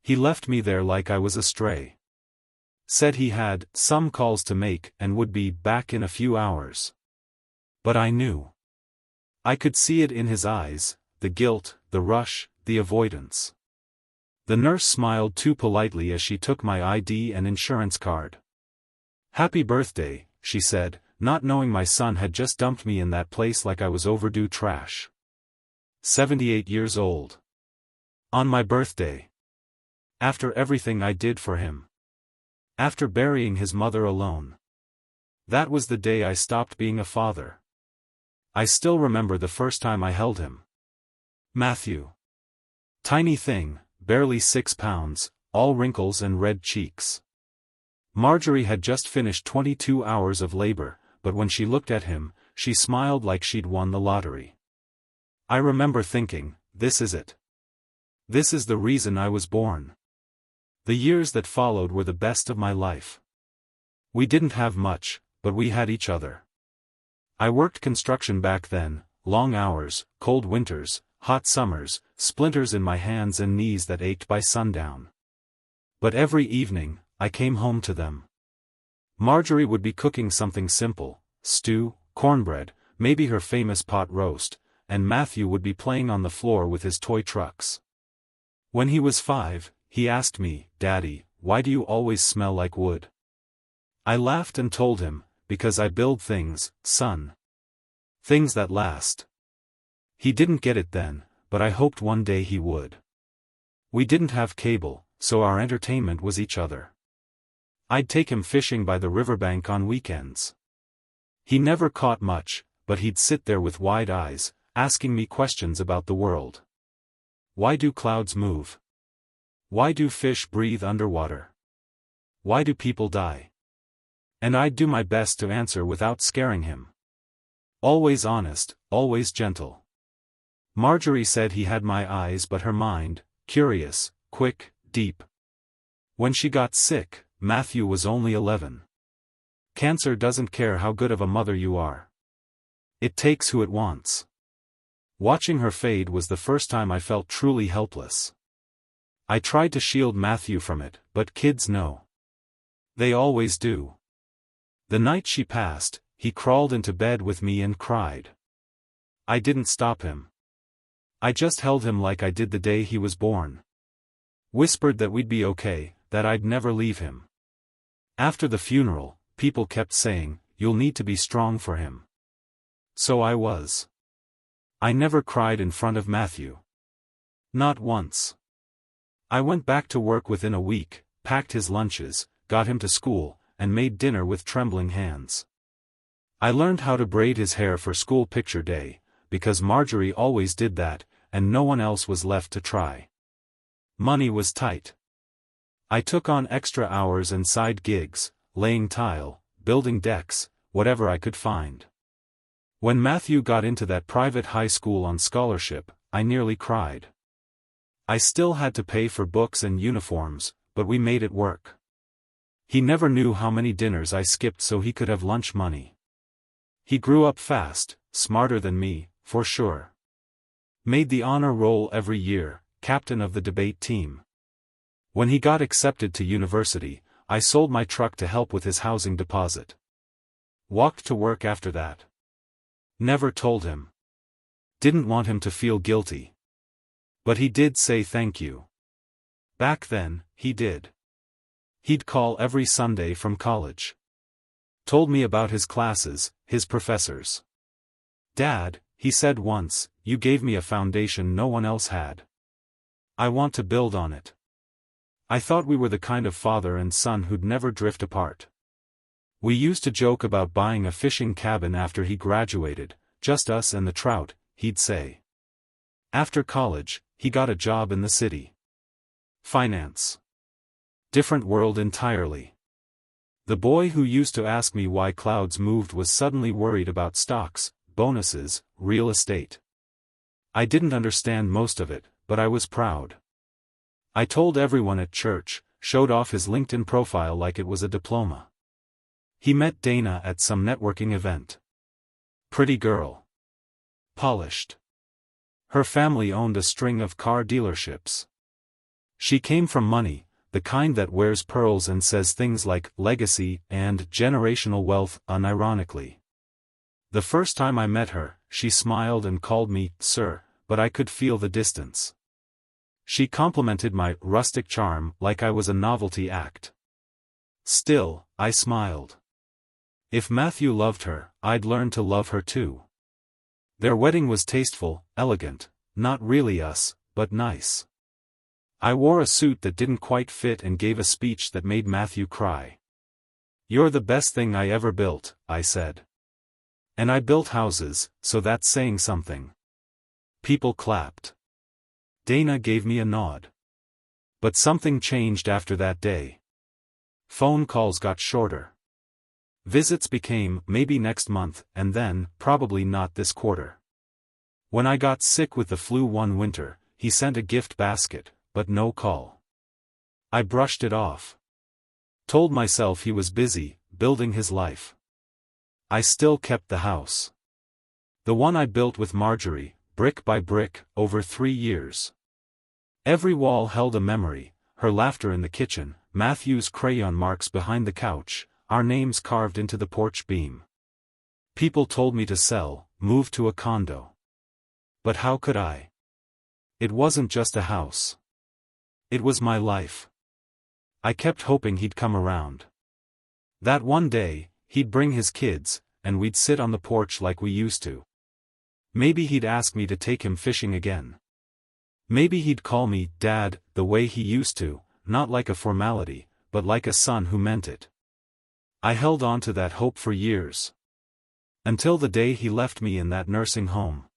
He left me there like I was a stray. Said he had some calls to make and would be back in a few hours. But I knew. I could see it in his eyes, the guilt, the rush, the avoidance. The nurse smiled too politely as she took my ID and insurance card. "Happy birthday," she said, not knowing my son had just dumped me in that place like I was overdue trash. 78 years old. On my birthday. After everything I did for him. After burying his mother alone. That was the day I stopped being a father. I still remember the first time I held him. Matthew. Tiny thing, barely 6 pounds, all wrinkles and red cheeks. Marjorie had just finished 22 hours of labor, but when she looked at him, she smiled like she'd won the lottery. I remember thinking, this is it. This is the reason I was born. The years that followed were the best of my life. We didn't have much, but we had each other. I worked construction back then, long hours, cold winters, hot summers, splinters in my hands and knees that ached by sundown. But every evening, I came home to them. Marjorie would be cooking something simple, stew, cornbread, maybe her famous pot roast, and Matthew would be playing on the floor with his toy trucks. When he was 5, he asked me, "Daddy, why do you always smell like wood?" I laughed and told him, "Because I build things, son. Things that last." He didn't get it then, but I hoped one day he would. We didn't have cable, so our entertainment was each other. I'd take him fishing by the riverbank on weekends. He never caught much, but he'd sit there with wide eyes, asking me questions about the world. Why do clouds move? Why do fish breathe underwater? Why do people die? And I'd do my best to answer without scaring him. Always honest, always gentle. Marjorie said he had my eyes but her mind, curious, quick, deep. When she got sick, Matthew was only 11. Cancer doesn't care how good of a mother you are. It takes who it wants. Watching her fade was the first time I felt truly helpless. I tried to shield Matthew from it, but kids know. They always do. The night she passed, he crawled into bed with me and cried. I didn't stop him. I just held him like I did the day he was born. Whispered that we'd be okay, that I'd never leave him. After the funeral, people kept saying, "You'll need to be strong for him." So I was. I never cried in front of Matthew. Not once. I went back to work within a week, packed his lunches, got him to school, and made dinner with trembling hands. I learned how to braid his hair for school picture day, because Marjorie always did that, and no one else was left to try. Money was tight. I took on extra hours and side gigs, laying tile, building decks, whatever I could find. When Matthew got into that private high school on scholarship, I nearly cried. I still had to pay for books and uniforms, but we made it work. He never knew how many dinners I skipped so he could have lunch money. He grew up fast, smarter than me, for sure. Made the honor roll every year, captain of the debate team. When he got accepted to university, I sold my truck to help with his housing deposit. Walked to work after that. Never told him. Didn't want him to feel guilty. But he did say thank you. Back then, he did. He'd call every Sunday from college. Told me about his classes, his professors. "Dad," he said once, "you gave me a foundation no one else had. I want to build on it." I thought we were the kind of father and son who'd never drift apart. We used to joke about buying a fishing cabin after he graduated, "Just us and the trout," he'd say. After college, he got a job in the city. Finance. Different world entirely. The boy who used to ask me why clouds moved was suddenly worried about stocks, bonuses, real estate. I didn't understand most of it, but I was proud. I told everyone at church, showed off his LinkedIn profile like it was a diploma. He met Dana at some networking event. Pretty girl. Polished. Her family owned a string of car dealerships. She came from money, the kind that wears pearls and says things like legacy and generational wealth unironically. The first time I met her, she smiled and called me sir, but I could feel the distance. She complimented my rustic charm like I was a novelty act. Still, I smiled. If Matthew loved her, I'd learn to love her too. Their wedding was tasteful, elegant, not really us, but nice. I wore a suit that didn't quite fit and gave a speech that made Matthew cry. "You're the best thing I ever built," I said. And I built houses, so that's saying something. People clapped. Dana gave me a nod. But something changed after that day. Phone calls got shorter. Visits became maybe next month, and then probably not this quarter. When I got sick with the flu one winter, he sent a gift basket, but no call. I brushed it off. Told myself he was busy, building his life. I still kept the house. The one I built with Marjorie, brick by brick, over 3 years. Every wall held a memory, her laughter in the kitchen, Matthew's crayon marks behind the couch, our names carved into the porch beam. People told me to sell, move to a condo. But how could I? It wasn't just a house. It was my life. I kept hoping he'd come around. That one day, he'd bring his kids, and we'd sit on the porch like we used to. Maybe he'd ask me to take him fishing again. Maybe he'd call me Dad, the way he used to, not like a formality, but like a son who meant it. I held on to that hope for years. Until the day he left me in that nursing home.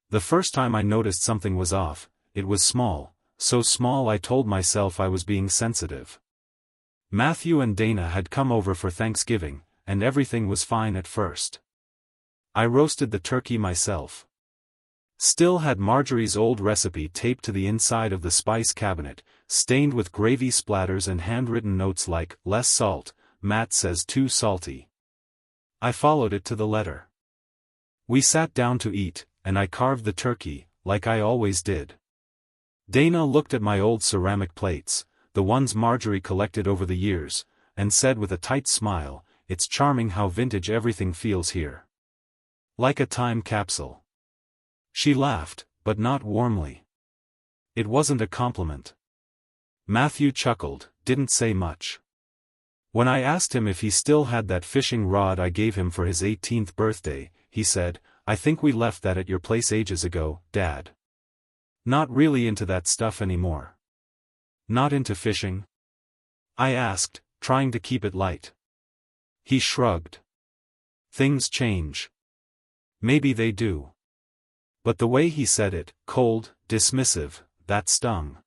The first time I noticed something was off, it was small, so small I told myself I was being sensitive. Matthew and Dana had come over for Thanksgiving, and everything was fine at first. I roasted the turkey myself. Still had Marjorie's old recipe taped to the inside of the spice cabinet, stained with gravy splatters and handwritten notes like, "Less salt, Matt says too salty." I followed it to the letter. We sat down to eat, and I carved the turkey, like I always did. Dana looked at my old ceramic plates, the ones Marjorie collected over the years, and said with a tight smile, "It's charming how vintage everything feels here. Like a time capsule." She laughed, but not warmly. It wasn't a compliment. Matthew chuckled, didn't say much. When I asked him if he still had that fishing rod I gave him for his 18th birthday, he said, "I think we left that at your place ages ago, Dad. Not really into that stuff anymore." "Not into fishing?" I asked, trying to keep it light. He shrugged. "Things change." Maybe they do. But the way he said it, cold, dismissive, that stung.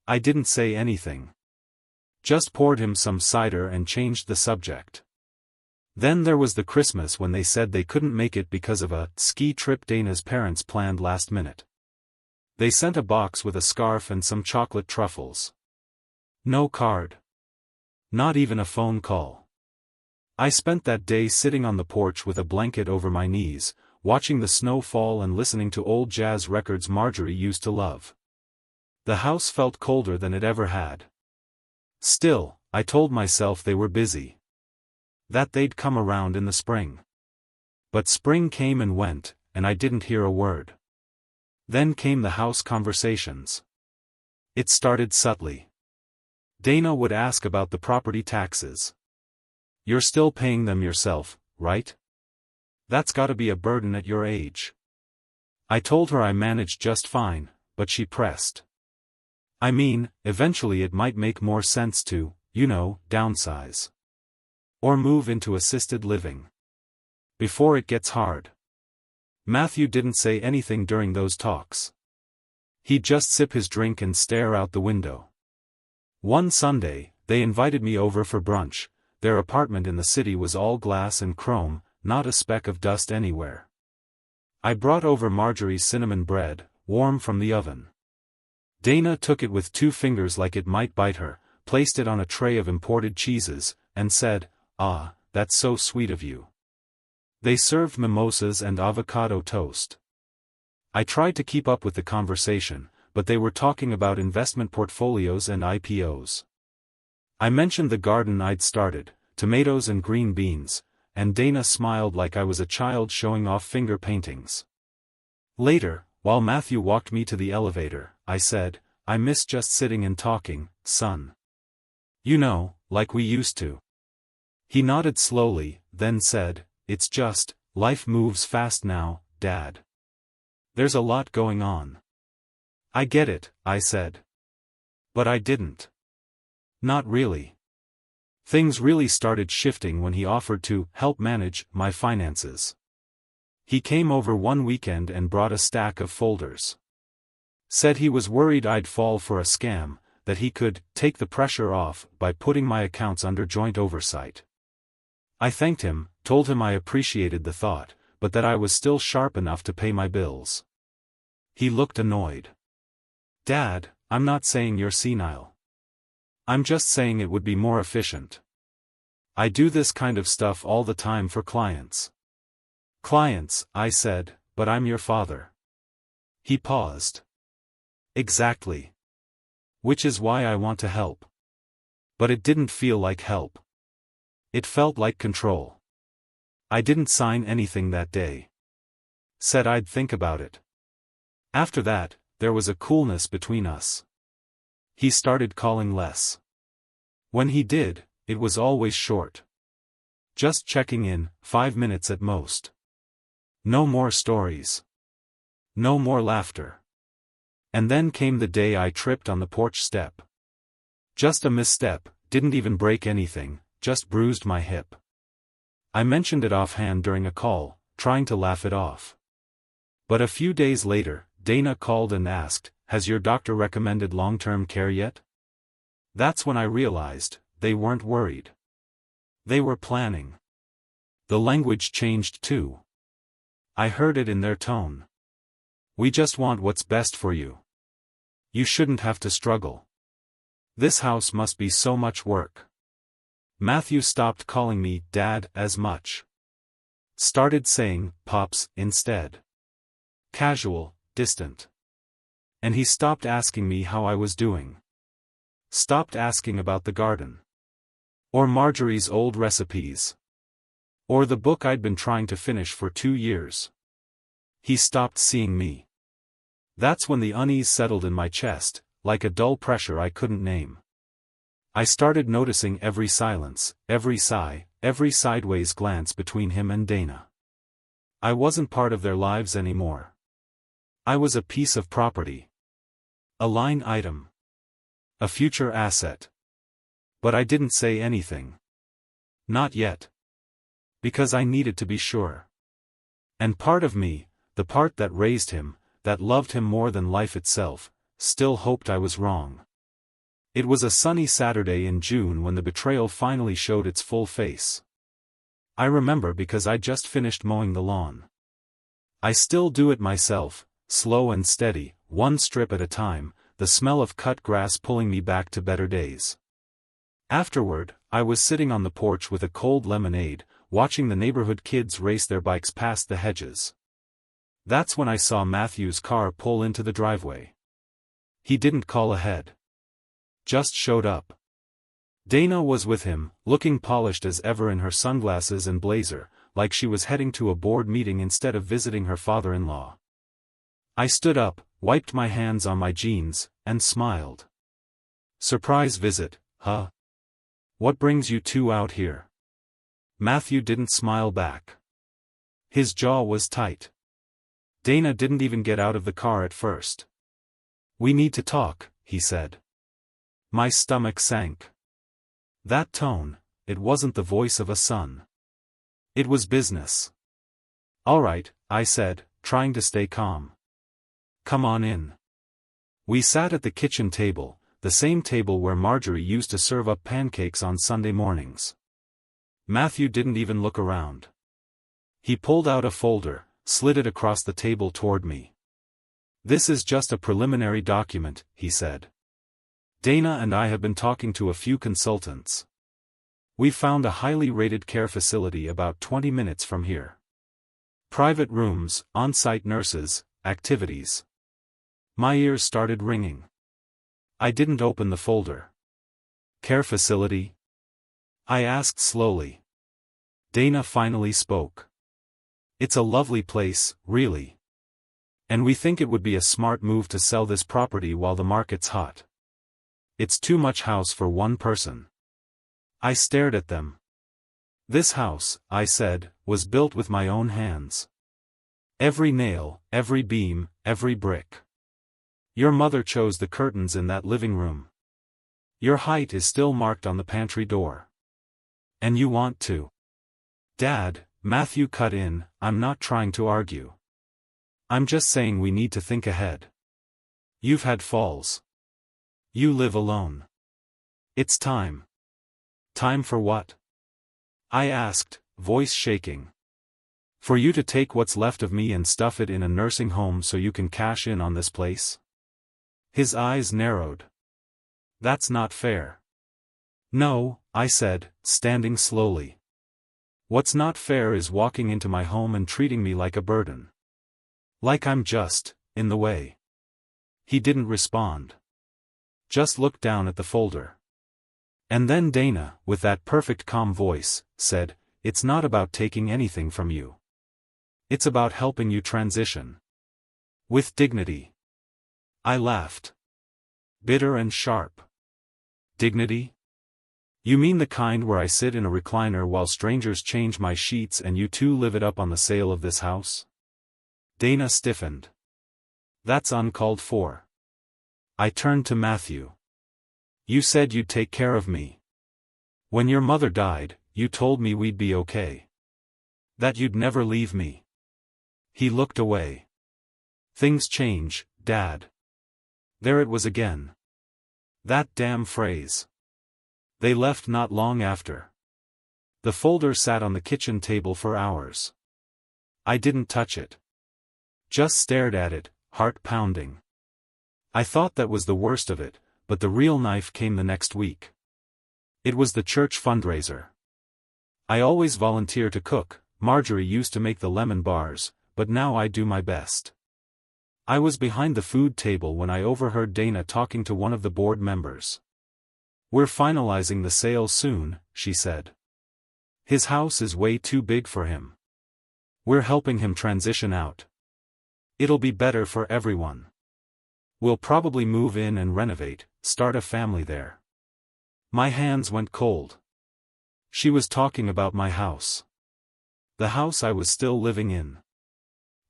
I didn't say anything. Just poured him some cider and changed the subject. Then there was the Christmas when they said they couldn't make it because of a ski trip Dana's parents planned last minute. They sent a box with a scarf and some chocolate truffles. No card. Not even a phone call. I spent that day sitting on the porch with a blanket over my knees, watching the snow fall and listening to old jazz records Marjorie used to love. The house felt colder than it ever had. Still, I told myself they were busy. That they'd come around in the spring. But spring came and went, and I didn't hear a word. Then came the house conversations. It started subtly. Dana would ask about the property taxes. "You're still paying them yourself, right? That's gotta be a burden at your age." I told her I managed just fine, but she pressed. "I mean, eventually it might make more sense to, downsize. Or move into assisted living. Before it gets hard." Matthew didn't say anything during those talks. He'd just sip his drink and stare out the window. One Sunday, they invited me over for brunch. Their apartment in the city was all glass and chrome, not a speck of dust anywhere. I brought over Marjorie's cinnamon bread, warm from the oven. Dana took it with 2 fingers like it might bite her, placed it on a tray of imported cheeses, and said, "Ah, that's so sweet of you." They served mimosas and avocado toast. I tried to keep up with the conversation, but they were talking about investment portfolios and IPOs. I mentioned the garden I'd started, tomatoes and green beans, and Dana smiled like I was a child showing off finger paintings. Later, while Matthew walked me to the elevator, I said, "I miss just sitting and talking, son. You know, like we used to." He nodded slowly, then said, "It's just, life moves fast now, Dad. There's a lot going on." "I get it," I said. But I didn't. Not really. Things really started shifting when he offered to help manage my finances. He came over one weekend and brought a stack of folders. Said he was worried I'd fall for a scam, that he could take the pressure off by putting my accounts under joint oversight. I thanked him, told him I appreciated the thought, but that I was still sharp enough to pay my bills. He looked annoyed. "Dad, I'm not saying you're senile. I'm just saying it would be more efficient. I do this kind of stuff all the time for clients." "Clients," I said, "but I'm your father." He paused. "Exactly. Which is why I want to help." But it didn't feel like help. It felt like control. I didn't sign anything that day. Said I'd think about it. After that, there was a coolness between us. He started calling less. When he did, it was always short. Just checking in, 5 minutes at most. No more stories. No more laughter. And then came the day I tripped on the porch step. Just a misstep, didn't even break anything, just bruised my hip. I mentioned it offhand during a call, trying to laugh it off. But a few days later, Dana called and asked, "Has your doctor recommended long-term care yet?" That's when I realized, they weren't worried. They were planning. The language changed too. I heard it in their tone. "We just want what's best for you. You shouldn't have to struggle. This house must be so much work." Matthew stopped calling me Dad as much. Started saying Pops instead. Casual, distant. And he stopped asking me how I was doing. Stopped asking about the garden. Or Marjorie's old recipes. Or the book I'd been trying to finish for 2 years. He stopped seeing me. That's when the unease settled in my chest, like a dull pressure I couldn't name. I started noticing every silence, every sigh, every sideways glance between him and Dana. I wasn't part of their lives anymore. I was a piece of property. A line item. A future asset. But I didn't say anything. Not yet. Because I needed to be sure. And part of me, the part that raised him, that loved him more than life itself, still hoped I was wrong. It was a sunny Saturday in June when the betrayal finally showed its full face. I remember because I'd just finished mowing the lawn. I still do it myself, slow and steady, one strip at a time, the smell of cut grass pulling me back to better days. Afterward, I was sitting on the porch with a cold lemonade, watching the neighborhood kids race their bikes past the hedges. That's when I saw Matthew's car pull into the driveway. He didn't call ahead. Just showed up. Dana was with him, looking polished as ever in her sunglasses and blazer, like she was heading to a board meeting instead of visiting her father-in-law. I stood up, wiped my hands on my jeans, and smiled. "Surprise visit, huh? What brings you two out here?" Matthew didn't smile back. His jaw was tight. Dana didn't even get out of the car at first. "We need to talk," he said. My stomach sank. That tone, it wasn't the voice of a son. It was business. "All right," I said, trying to stay calm. "Come on in." We sat at the kitchen table, the same table where Marjorie used to serve up pancakes on Sunday mornings. Matthew didn't even look around. He pulled out a folder, slid it across the table toward me. "This is just a preliminary document," he said. "Dana and I have been talking to a few consultants. We found a highly rated care facility about 20 minutes from here. Private rooms, on-site nurses, activities. My ears started ringing. I didn't open the folder. Care facility? I asked slowly. Dana finally spoke. It's a lovely place, really. And we think it would be a smart move to sell this property while the market's hot. It's too much house for one person. I stared at them. This house, I said, was built with my own hands. Every nail, every beam, every brick. Your mother chose the curtains in that living room. Your height is still marked on the pantry door. And you want to. Dad, Matthew cut in, I'm not trying to argue. I'm just saying we need to think ahead. You've had falls. You live alone. It's time. Time for what? I asked, voice shaking. For you to take what's left of me and stuff it in a nursing home so you can cash in on this place? His eyes narrowed. That's not fair. No, I said, standing slowly. What's not fair is walking into my home and treating me like a burden. Like I'm just, in the way. He didn't respond. Just looked down at the folder. And then Dana, with that perfect calm voice, said, it's not about taking anything from you. It's about helping you transition. With dignity. I laughed. Bitter and sharp. Dignity? You mean the kind where I sit in a recliner while strangers change my sheets and you two live it up on the sale of this house? Dana stiffened. That's uncalled for. I turned to Matthew. You said you'd take care of me. When your mother died, you told me we'd be okay. That you'd never leave me. He looked away. Things change, Dad. There it was again. That damn phrase. They left not long after. The folder sat on the kitchen table for hours. I didn't touch it. Just stared at it, heart pounding. I thought that was the worst of it, but the real knife came the next week. It was the church fundraiser. I always volunteer to cook. Marjorie used to make the lemon bars, but now I do my best. I was behind the food table when I overheard Dana talking to one of the board members. We're finalizing the sale soon, she said. His house is way too big for him. We're helping him transition out. It'll be better for everyone. We'll probably move in and renovate, start a family there. My hands went cold. She was talking about my house. The house I was still living in.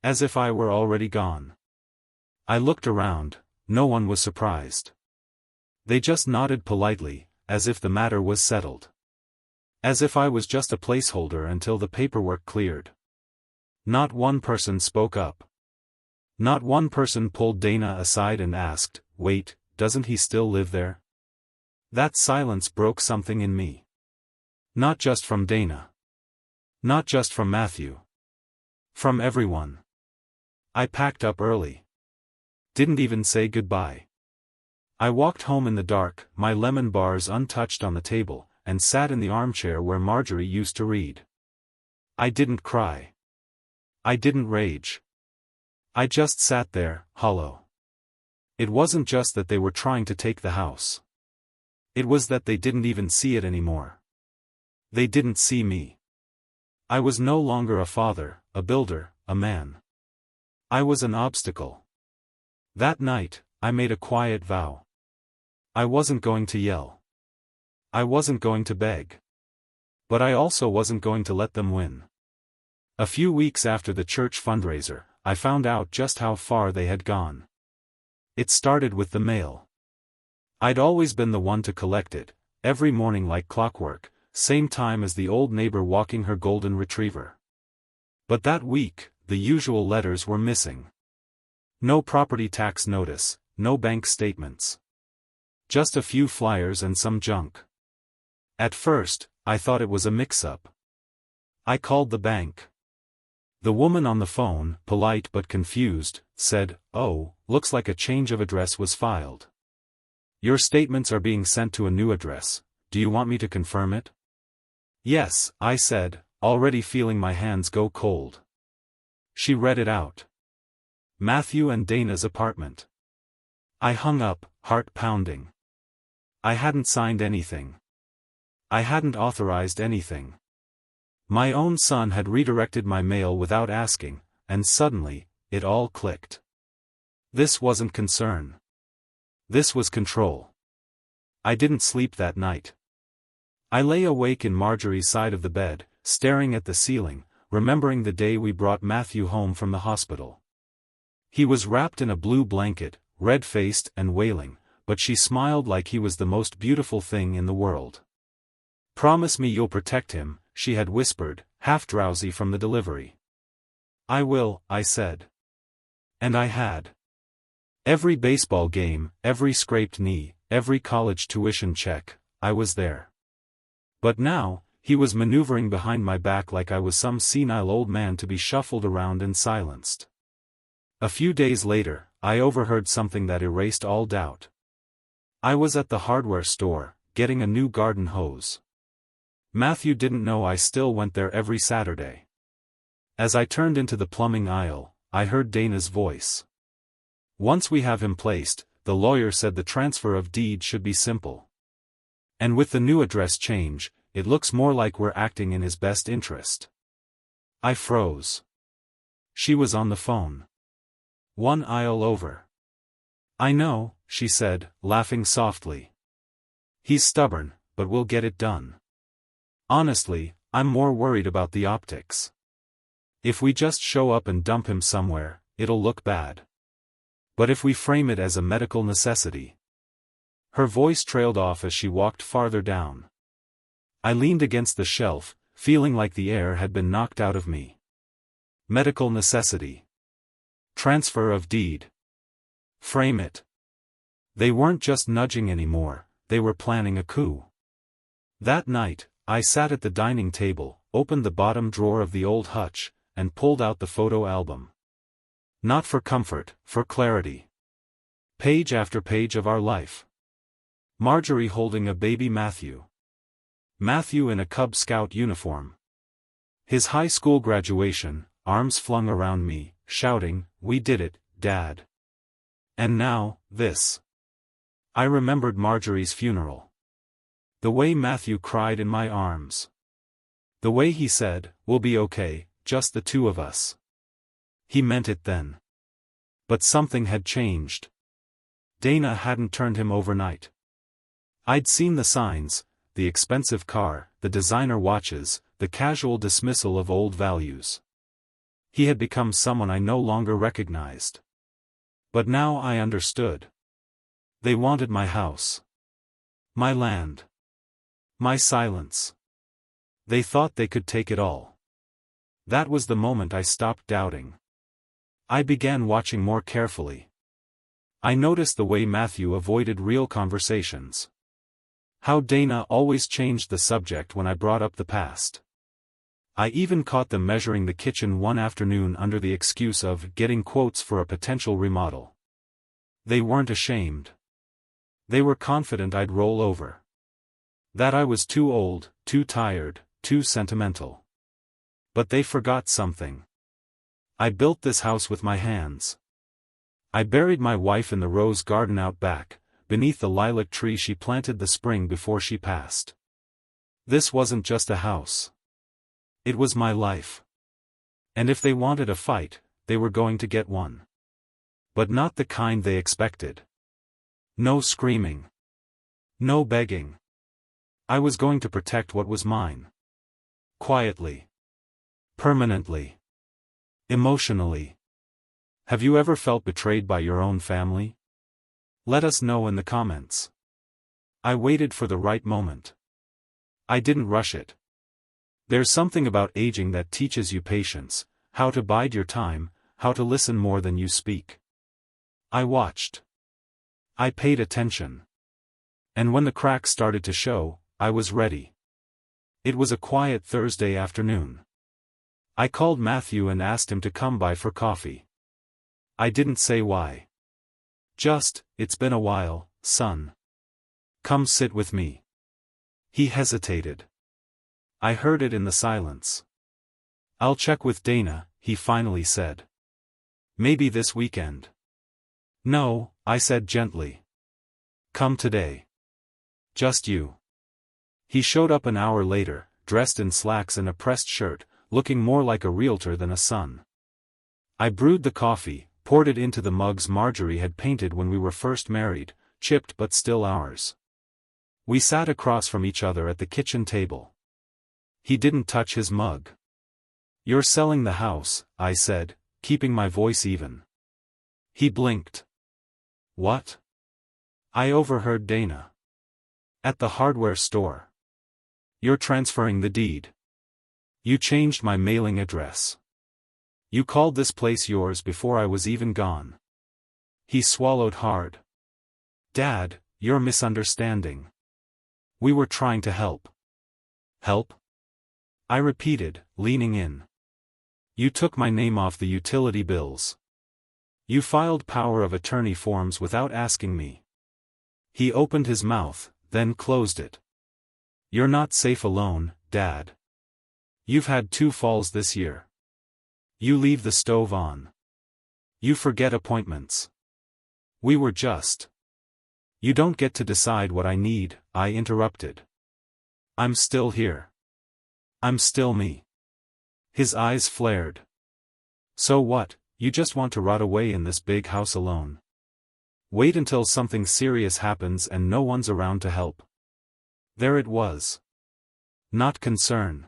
As if I were already gone. I looked around, no one was surprised. They just nodded politely, as if the matter was settled. As if I was just a placeholder until the paperwork cleared. Not one person spoke up. Not one person pulled Dana aside and asked, wait, doesn't he still live there? That silence broke something in me. Not just from Dana. Not just from Matthew. From everyone. I packed up early. Didn't even say goodbye. I walked home in the dark, my lemon bars untouched on the table, and sat in the armchair where Marjorie used to read. I didn't cry. I didn't rage. I just sat there, hollow. It wasn't just that they were trying to take the house. It was that they didn't even see it anymore. They didn't see me. I was no longer a father, a builder, a man. I was an obstacle. That night, I made a quiet vow. I wasn't going to yell. I wasn't going to beg. But I also wasn't going to let them win. A few weeks after the church fundraiser, I found out just how far they had gone. It started with the mail. I'd always been the one to collect it, every morning like clockwork, same time as the old neighbor walking her golden retriever. But that week, the usual letters were missing. No property tax notice, no bank statements. Just a few flyers and some junk. At first, I thought it was a mix-up. I called the bank. The woman on the phone, polite but confused, said, "Oh, looks like a change of address was filed. Your statements are being sent to a new address. Do you want me to confirm it?" "Yes," I said, already feeling my hands go cold. She read it out. Matthew and Dana's apartment. I hung up, heart pounding. I hadn't signed anything. I hadn't authorized anything. My own son had redirected my mail without asking, and suddenly, it all clicked. This wasn't concern. This was control. I didn't sleep that night. I lay awake in Marjorie's side of the bed, staring at the ceiling, remembering the day we brought Matthew home from the hospital. He was wrapped in a blue blanket, red-faced and wailing, but she smiled like he was the most beautiful thing in the world. "Promise me you'll protect him," she had whispered, half drowsy from the delivery. "I will," I said. And I had. Every baseball game, every scraped knee, every college tuition check, I was there. But now, he was maneuvering behind my back like I was some senile old man to be shuffled around and silenced. A few days later, I overheard something that erased all doubt. I was at the hardware store, getting a new garden hose. Matthew didn't know I still went there every Saturday. As I turned into the plumbing aisle, I heard Dana's voice. "Once we have him placed, the lawyer said the transfer of deed should be simple. And with the new address change, it looks more like we're acting in his best interest." I froze. She was on the phone. One aisle over. "I know," she said, laughing softly. "He's stubborn, but we'll get it done. Honestly, I'm more worried about the optics. If we just show up and dump him somewhere, it'll look bad. But if we frame it as a medical necessity." Her voice trailed off as she walked farther down. I leaned against the shelf, feeling like the air had been knocked out of me. Medical necessity. Transfer of deed. Frame it. They weren't just nudging anymore, they were planning a coup. That night, I sat at the dining table, opened the bottom drawer of the old hutch, and pulled out the photo album. Not for comfort, for clarity. Page after page of our life. Marjorie holding a baby Matthew. Matthew in a Cub Scout uniform. His high school graduation, arms flung around me, shouting, "We did it, Dad." And now, this. I remembered Marjorie's funeral. The way Matthew cried in my arms. The way he said, "We'll be okay, just the two of us." He meant it then. But something had changed. Dana hadn't turned him overnight. I'd seen the signs, the expensive car, the designer watches, the casual dismissal of old values. He had become someone I no longer recognized. But now I understood. They wanted my house. My land. My silence. They thought they could take it all. That was the moment I stopped doubting. I began watching more carefully. I noticed the way Matthew avoided real conversations. How Dana always changed the subject when I brought up the past. I even caught them measuring the kitchen one afternoon under the excuse of getting quotes for a potential remodel. They weren't ashamed. They were confident I'd roll over. That I was too old, too tired, too sentimental. But they forgot something. I built this house with my hands. I buried my wife in the rose garden out back, beneath the lilac tree she planted the spring before she passed. This wasn't just a house. It was my life. And if they wanted a fight, they were going to get one. But not the kind they expected. No screaming. No begging. I was going to protect what was mine. Quietly. Permanently. Emotionally. Have you ever felt betrayed by your own family? Let us know in the comments. I waited for the right moment. I didn't rush it. There's something about aging that teaches you patience, how to bide your time, how to listen more than you speak. I watched. I paid attention. And when the cracks started to show, I was ready. It was a quiet Thursday afternoon. I called Matthew and asked him to come by for coffee. I didn't say why. Just, "It's been a while, son. Come sit with me." He hesitated. I heard it in the silence. "I'll check with Dana," he finally said. "Maybe this weekend." No, I said gently. Come today. Just you. He showed up an hour later, dressed in slacks and a pressed shirt, looking more like a realtor than a son. I brewed the coffee, poured it into the mugs Marjorie had painted when we were first married, chipped but still ours. We sat across from each other at the kitchen table. He didn't touch his mug. You're selling the house, I said, keeping my voice even. He blinked. What? I overheard Dana. At the hardware store. You're transferring the deed. You changed my mailing address. You called this place yours before I was even gone. He swallowed hard. Dad, you're misunderstanding. We were trying to help. Help? I repeated, leaning in. You took my name off the utility bills. You filed power of attorney forms without asking me. He opened his mouth, then closed it. You're not safe alone, Dad. You've had 2 falls this year. You leave the stove on. You forget appointments. We were just. You don't get to decide what I need, I interrupted. I'm still here. I'm still me. His eyes flared. So what, you just want to rot away in this big house alone? Wait until something serious happens and no one's around to help. There it was. Not concern.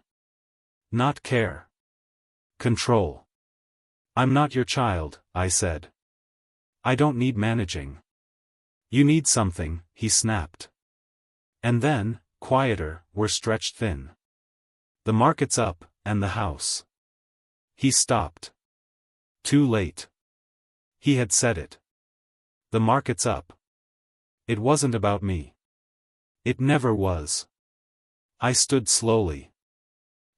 Not care. Control. I'm not your child, I said. I don't need managing. You need something, he snapped. And then, quieter, we're stretched thin. The market's up, and the house. He stopped. Too late. He had said it. The market's up. It wasn't about me. It never was. I stood slowly.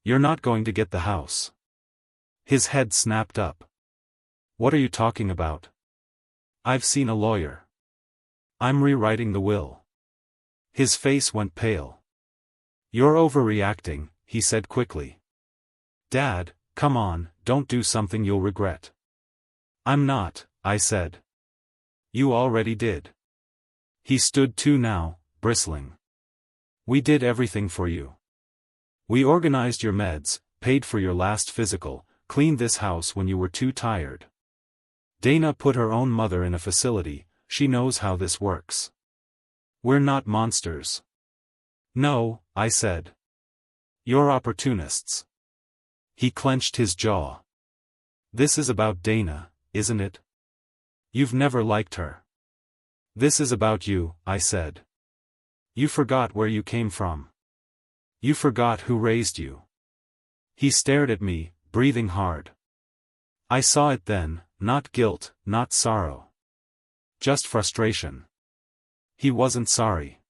You're not going to get the house. His head snapped up. What are you talking about? I've seen a lawyer. I'm rewriting the will. His face went pale. You're overreacting, he said quickly. Dad, come on, don't do something you'll regret. I'm not, I said. You already did. He stood too now, bristling. We did everything for you. We organized your meds, paid for your last physical, cleaned this house when you were too tired. Dana put her own mother in a facility, she knows how this works. We're not monsters. No, I said. You're opportunists. He clenched his jaw. This is about Dana, isn't it? You've never liked her. This is about you, I said. You forgot where you came from. You forgot who raised you. He stared at me, breathing hard. I saw it then, not guilt, not sorrow. Just frustration. He wasn't sorry.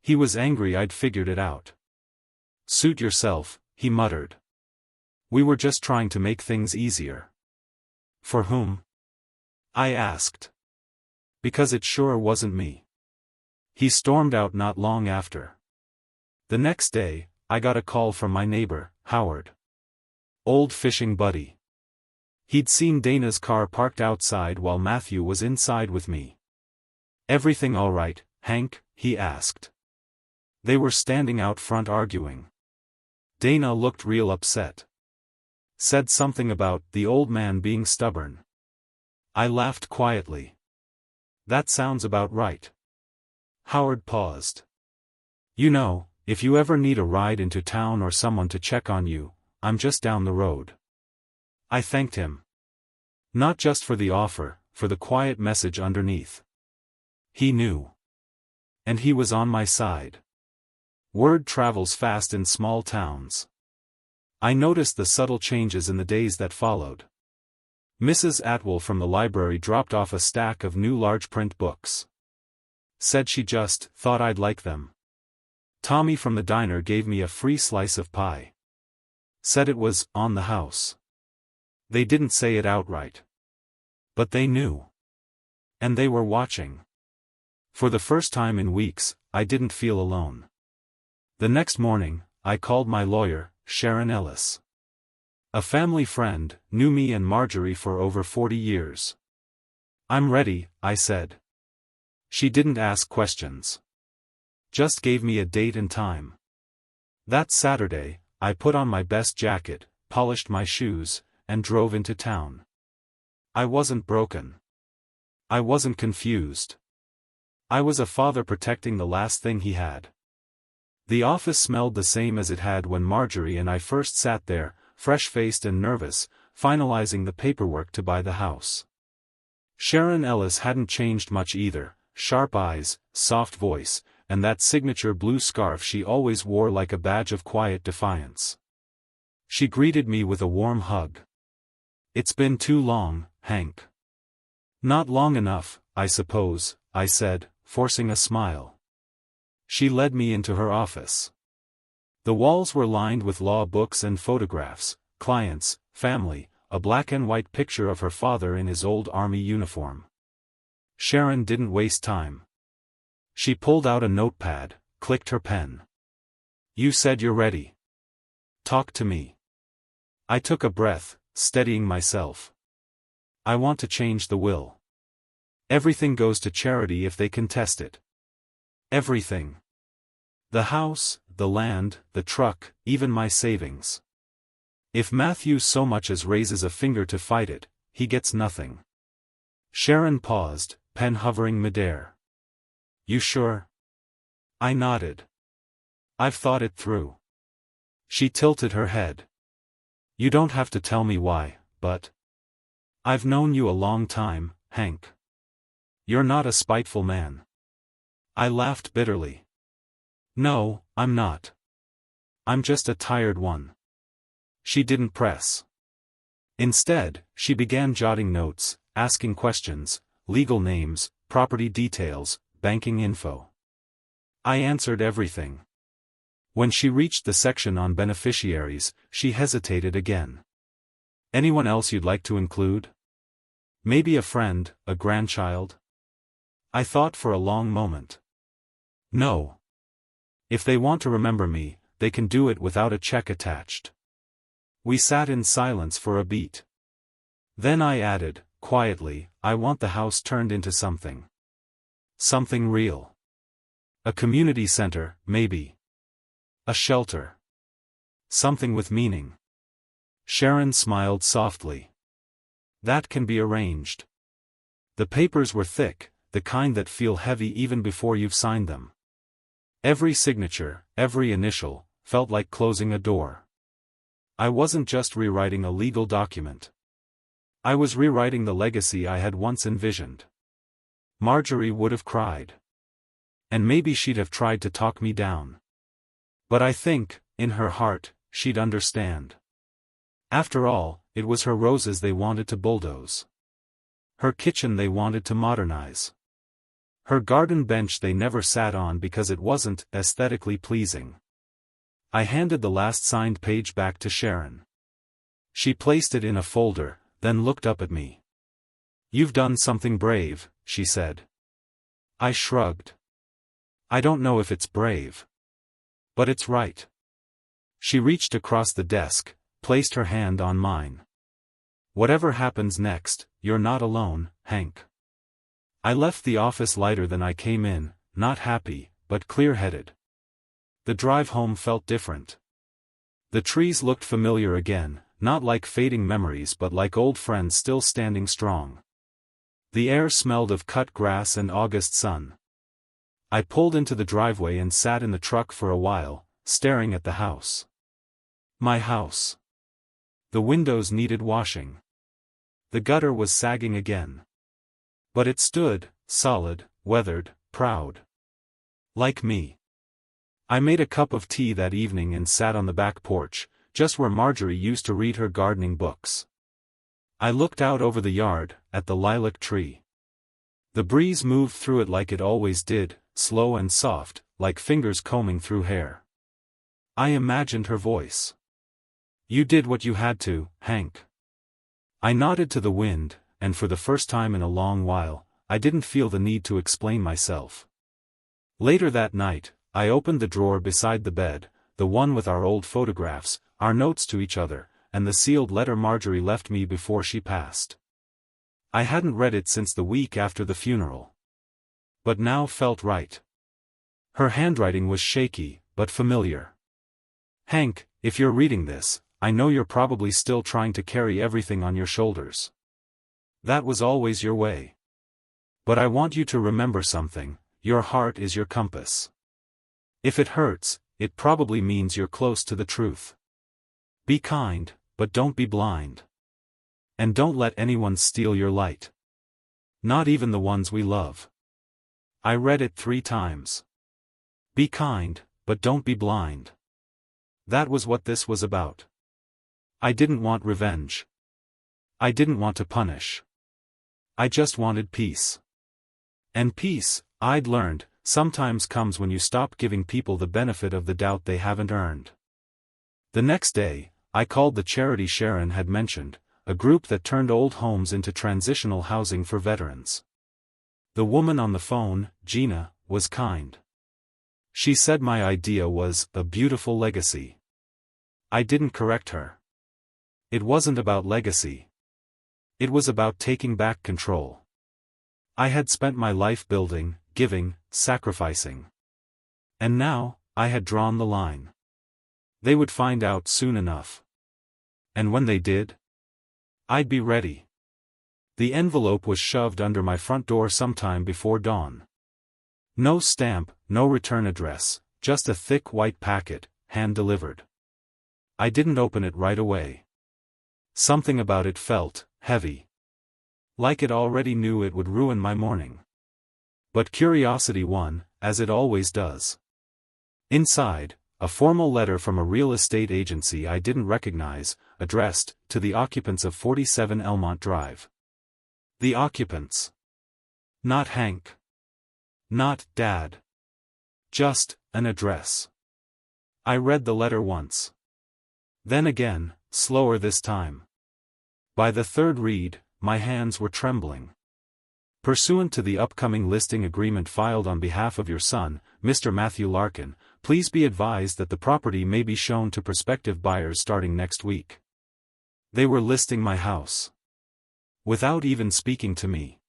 He was angry I'd figured it out. Suit yourself, he muttered. We were just trying to make things easier. For whom? I asked. Because it sure wasn't me. He stormed out not long after. The next day, I got a call from my neighbor, Howard. Old fishing buddy. He'd seen Dana's car parked outside while Matthew was inside with me. Everything all right, Hank? He asked. They were standing out front arguing. Dana looked real upset. Said something about the old man being stubborn. I laughed quietly. That sounds about right. Howard paused. You know, if you ever need a ride into town or someone to check on you, I'm just down the road. I thanked him. Not just for the offer, for the quiet message underneath. He knew. And he was on my side. Word travels fast in small towns. I noticed the subtle changes in the days that followed. Mrs. Atwell from the library dropped off a stack of new large print books. Said she just thought I'd like them. Tommy from the diner gave me a free slice of pie. Said it was on the house. They didn't say it outright. But they knew. And they were watching. For the first time in weeks, I didn't feel alone. The next morning, I called my lawyer, Sharon Ellis. A family friend, knew me and Marjorie for over 40 years. I'm ready, I said. She didn't ask questions. Just gave me a date and time. That Saturday, I put on my best jacket, polished my shoes, and drove into town. I wasn't broken. I wasn't confused. I was a father protecting the last thing he had. The office smelled the same as it had when Marjorie and I first sat there, fresh-faced and nervous, finalizing the paperwork to buy the house. Sharon Ellis hadn't changed much either, sharp eyes, soft voice, and that signature blue scarf she always wore like a badge of quiet defiance. She greeted me with a warm hug. "It's been too long, Hank." "Not long enough, I suppose," I said, forcing a smile. She led me into her office. The walls were lined with law books and photographs, clients, family, a black and white picture of her father in his old army uniform. Sharon didn't waste time. She pulled out a notepad, clicked her pen. "You said you're ready. Talk to me." I took a breath, steadying myself. "I want to change the will. Everything goes to charity if they contest it. Everything. The house, the land, the truck, even my savings. If Matthew so much as raises a finger to fight it, he gets nothing." Sharon paused, pen hovering midair. "You sure?" I nodded. "I've thought it through." She tilted her head. "You don't have to tell me why, but I've known you a long time, Hank. You're not a spiteful man." I laughed bitterly. "No, I'm not. I'm just a tired one." She didn't press. Instead, she began jotting notes, asking questions, legal names, property details, banking info. I answered everything. When she reached the section on beneficiaries, she hesitated again. "Anyone else you'd like to include? Maybe a friend, a grandchild?" I thought for a long moment. "No. If they want to remember me, they can do it without a check attached." We sat in silence for a beat. Then I added, quietly, "I want the house turned into something. Something real. A community center, maybe. A shelter. Something with meaning." Sharon smiled softly. "That can be arranged." The papers were thick, the kind that feel heavy even before you've signed them. Every signature, every initial, felt like closing a door. I wasn't just rewriting a legal document. I was rewriting the legacy I had once envisioned. Marjorie would have cried. And maybe she'd have tried to talk me down. But I think, in her heart, she'd understand. After all, it was her roses they wanted to bulldoze. Her kitchen they wanted to modernize. Her garden bench they never sat on because it wasn't aesthetically pleasing. I handed the last signed page back to Sharon. She placed it in a folder, then looked up at me. "You've done something brave," she said. I shrugged. "I don't know if it's brave. But it's right." She reached across the desk, placed her hand on mine. "Whatever happens next, you're not alone, Hank." I left the office lighter than I came in, not happy, but clear-headed. The drive home felt different. The trees looked familiar again, not like fading memories but like old friends still standing strong. The air smelled of cut grass and August sun. I pulled into the driveway and sat in the truck for a while, staring at the house. My house. The windows needed washing. The gutter was sagging again. But it stood, solid, weathered, proud. Like me. I made a cup of tea that evening and sat on the back porch, just where Marjorie used to read her gardening books. I looked out over the yard, at the lilac tree. The breeze moved through it like it always did, slow and soft, like fingers combing through hair. I imagined her voice. "You did what you had to, Hank." I nodded to the wind, and for the first time in a long while, I didn't feel the need to explain myself. Later that night, I opened the drawer beside the bed, the one with our old photographs, our notes to each other, and the sealed letter Marjorie left me before she passed. I hadn't read it since the week after the funeral. But now felt right. Her handwriting was shaky, but familiar. Hank, if you're reading this, I know you're probably still trying to carry everything on your shoulders. That was always your way. But I want you to remember something: your heart is your compass. If it hurts, it probably means you're close to the truth. Be kind, but don't be blind. And don't let anyone steal your light. Not even the ones we love. I read it 3 times. Be kind, but don't be blind. That was what this was about. I didn't want revenge. I didn't want to punish. I just wanted peace. And peace, I'd learned, sometimes comes when you stop giving people the benefit of the doubt they haven't earned. The next day, I called the charity Sharon had mentioned, a group that turned old homes into transitional housing for veterans. The woman on the phone, Gina, was kind. She said my idea was a beautiful legacy. I didn't correct her. It wasn't about legacy. It was about taking back control. I had spent my life building, giving, sacrificing. And now, I had drawn the line. They would find out soon enough. And when they did, I'd be ready. The envelope was shoved under my front door sometime before dawn. No stamp, no return address, just a thick white packet, hand-delivered. I didn't open it right away. Something about it felt heavy. Like it already knew it would ruin my morning. But curiosity won, as it always does. Inside, a formal letter from a real estate agency I didn't recognize, addressed to the occupants of 47 Elmont Drive. The occupants. Not Hank. Not Dad. Just an address. I read the letter once. Then again, slower this time. By the third read, my hands were trembling. Pursuant to the upcoming listing agreement filed on behalf of your son, Mr. Matthew Larkin, please be advised that the property may be shown to prospective buyers starting next week. They were listing my house. Without even speaking to me.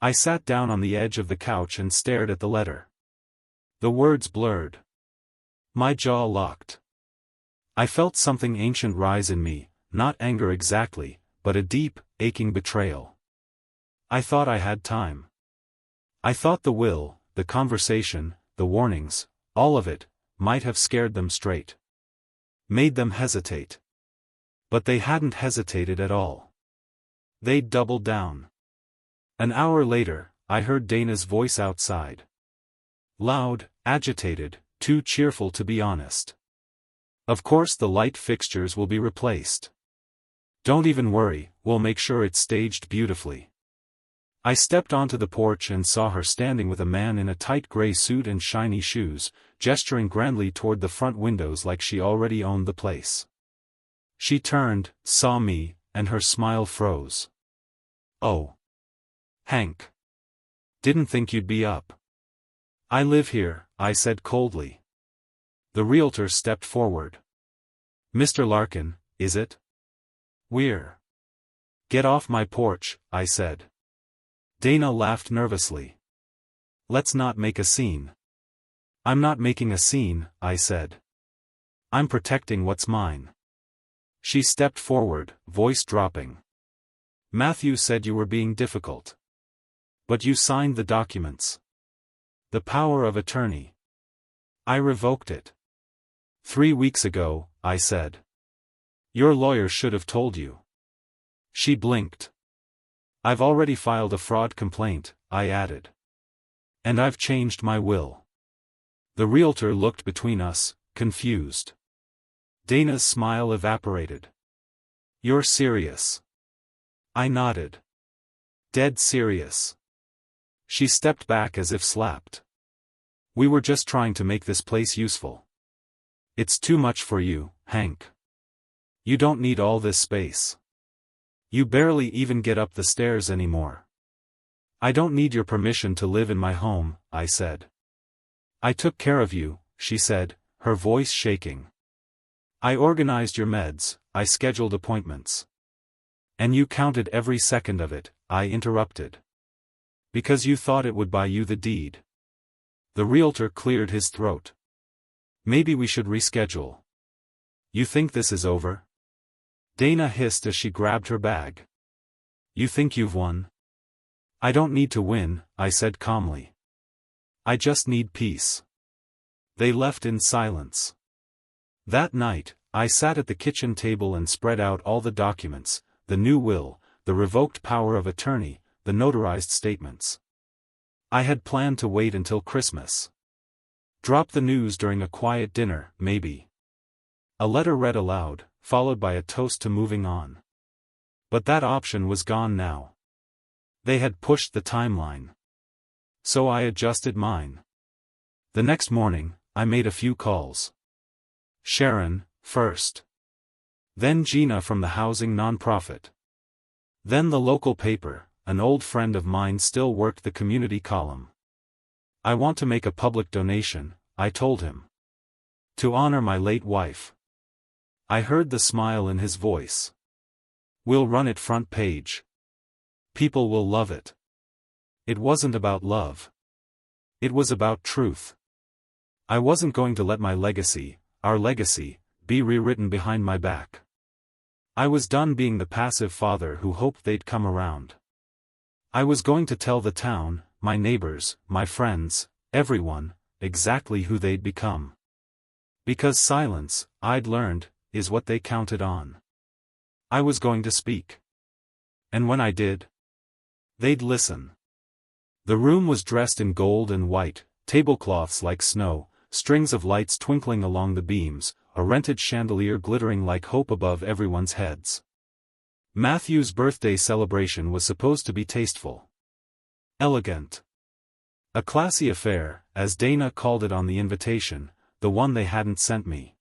I sat down on the edge of the couch and stared at the letter. The words blurred. My jaw locked. I felt something ancient rise in me, not anger exactly, but a deep, aching betrayal. I thought I had time. I thought the will, the conversation, the warnings, all of it, might have scared them straight. Made them hesitate. But they hadn't hesitated at all. They'd doubled down. An hour later, I heard Dana's voice outside. Loud, agitated, too cheerful to be honest. Of course the light fixtures will be replaced. Don't even worry, we'll make sure it's staged beautifully. I stepped onto the porch and saw her standing with a man in a tight gray suit and shiny shoes, gesturing grandly toward the front windows like she already owned the place. She turned, saw me, and her smile froze. Oh. Hank. Didn't think you'd be up. I live here, I said coldly. The realtor stepped forward. Mr. Larkin, is it? We're. Get off my porch, I said. Dana laughed nervously. Let's not make a scene. I'm not making a scene, I said. I'm protecting what's mine. She stepped forward, voice dropping. Matthew said you were being difficult. But you signed the documents. The power of attorney. I revoked it. 3 weeks ago, I said. Your lawyer should have told you. She blinked. I've already filed a fraud complaint, I added. And I've changed my will. The realtor looked between us, confused. Dana's smile evaporated. You're serious? I nodded. Dead serious. She stepped back as if slapped. We were just trying to make this place useful. It's too much for you, Hank. You don't need all this space. You barely even get up the stairs anymore. I don't need your permission to live in my home, I said. I took care of you, she said, her voice shaking. I organized your meds, I scheduled appointments. And you counted every second of it, I interrupted. Because you thought it would buy you the deed. The realtor cleared his throat. Maybe we should reschedule. You think this is over? Dana hissed as she grabbed her bag. You think you've won? I don't need to win, I said calmly. I just need peace. They left in silence. That night, I sat at the kitchen table and spread out all the documents, the new will, the revoked power of attorney, the notarized statements. I had planned to wait until Christmas. Drop the news during a quiet dinner, maybe. A letter read aloud, followed by a toast to moving on. But that option was gone now. They had pushed the timeline. So I adjusted mine. The next morning, I made a few calls. Sharon, first. Then Gina from the housing nonprofit. Then the local paper, an old friend of mine still worked the community column. I want to make a public donation, I told him. To honor my late wife. I heard the smile in his voice. We'll run it front page. People will love it. It wasn't about love. It was about truth. I wasn't going to let my legacy, our legacy, be rewritten behind my back. I was done being the passive father who hoped they'd come around. I was going to tell the town, my neighbors, my friends, everyone, exactly who they'd become. Because silence, I'd learned, is what they counted on. I was going to speak. And when I did, they'd listen. The room was dressed in gold and white, tablecloths like snow, strings of lights twinkling along the beams, a rented chandelier glittering like hope above everyone's heads. Matthew's birthday celebration was supposed to be tasteful. Elegant. A classy affair, as Dana called it on the invitation, the one they hadn't sent me.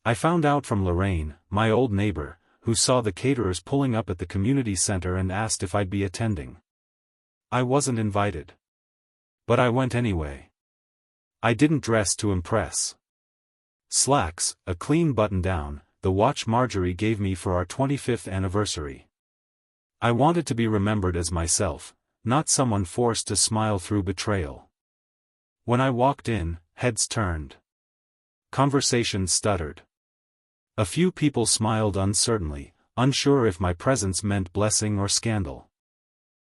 I found out from Lorraine, my old neighbor, who saw the caterers pulling up at the community center and asked if I'd be attending. I wasn't invited. But I went anyway. I didn't dress to impress. Slacks, a clean button-down, the watch Marjorie gave me for our 25th anniversary. I wanted to be remembered as myself, not someone forced to smile through betrayal. When I walked in, heads turned. Conversations stuttered. A few people smiled uncertainly, unsure if my presence meant blessing or scandal.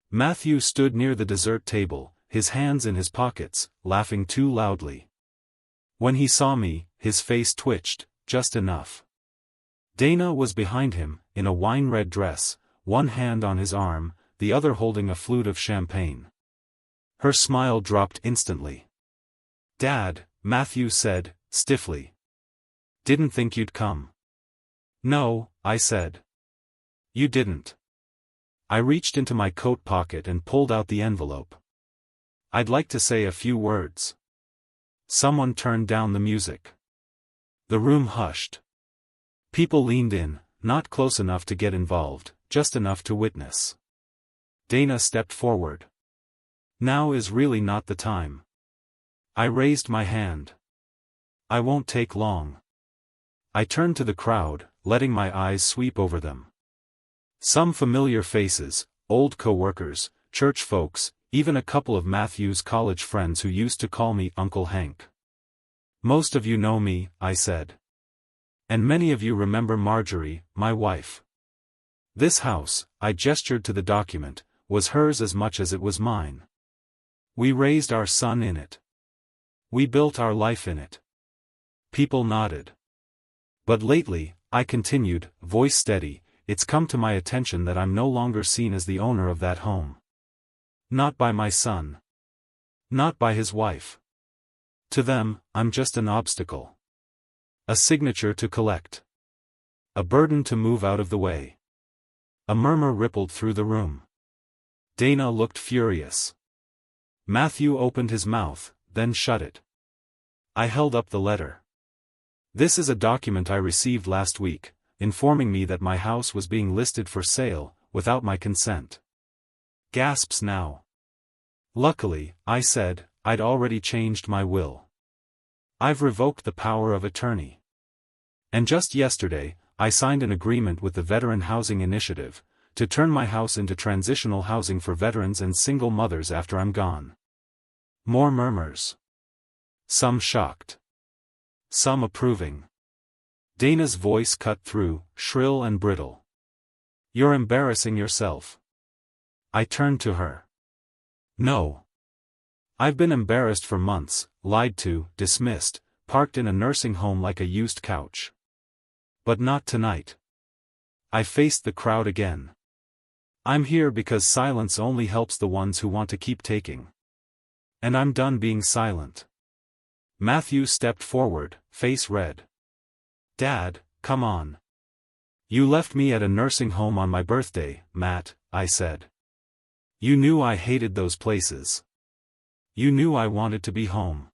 Matthew stood near the dessert table, his hands in his pockets, laughing too loudly. When he saw me, his face twitched, just enough. Dana was behind him, in a wine-red dress, one hand on his arm, the other holding a flute of champagne. Her smile dropped instantly. "Dad," Matthew said, stiffly. "Didn't think you'd come." "No," I said. "You didn't." I reached into my coat pocket and pulled out the envelope. "I'd like to say a few words." Someone turned down the music. The room hushed. People leaned in, not close enough to get involved, just enough to witness. Dana stepped forward. "Now is really not the time." I raised my hand. "I won't take long." I turned to the crowd, letting my eyes sweep over them. Some familiar faces, old co-workers, church folks, even a couple of Matthew's college friends who used to call me Uncle Hank. "Most of you know me," I said. "And many of you remember Marjorie, my wife. This house," I gestured to the document, "was hers as much as it was mine. We raised our son in it. We built our life in it." People nodded. "But lately," I continued, voice steady, "it's come to my attention that I'm no longer seen as the owner of that home. Not by my son. Not by his wife. To them, I'm just an obstacle. A signature to collect. A burden to move out of the way." A murmur rippled through the room. Dana looked furious. Matthew opened his mouth, then shut it. I held up the letter. "This is a document I received last week, informing me that my house was being listed for sale, without my consent." Gasps now. "Luckily," I said, "I'd already changed my will. I've revoked the power of attorney. And just yesterday, I signed an agreement with the Veteran Housing Initiative, to turn my house into transitional housing for veterans and single mothers after I'm gone. More murmurs. Some shocked. Some approving. Dana's voice cut through, shrill and brittle. "You're embarrassing yourself." I turned to her. "No. I've been embarrassed for months, lied to, dismissed, parked in a nursing home like a used couch. But not tonight." I faced the crowd again. "I'm here because silence only helps the ones who want to keep taking. And I'm done being silent." Matthew stepped forward, face red. "Dad, come on. You left me at a nursing home on my birthday, Matt," I said. "You knew I hated those places. You knew I wanted to be home.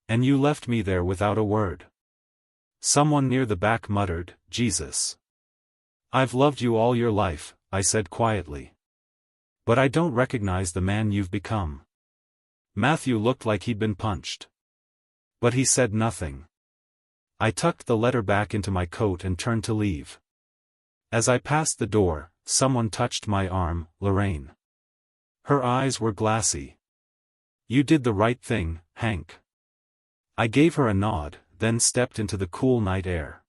And you left me there without a word." Someone near the back muttered, "Jesus." "I've loved you all your life," I said quietly. "But I don't recognize the man you've become." Matthew looked like he'd been punched. But he said nothing. I tucked the letter back into my coat and turned to leave. As I passed the door, someone touched my arm, Lorraine. Her eyes were glassy. "You did the right thing, Hank." I gave her a nod, then stepped into the cool night air.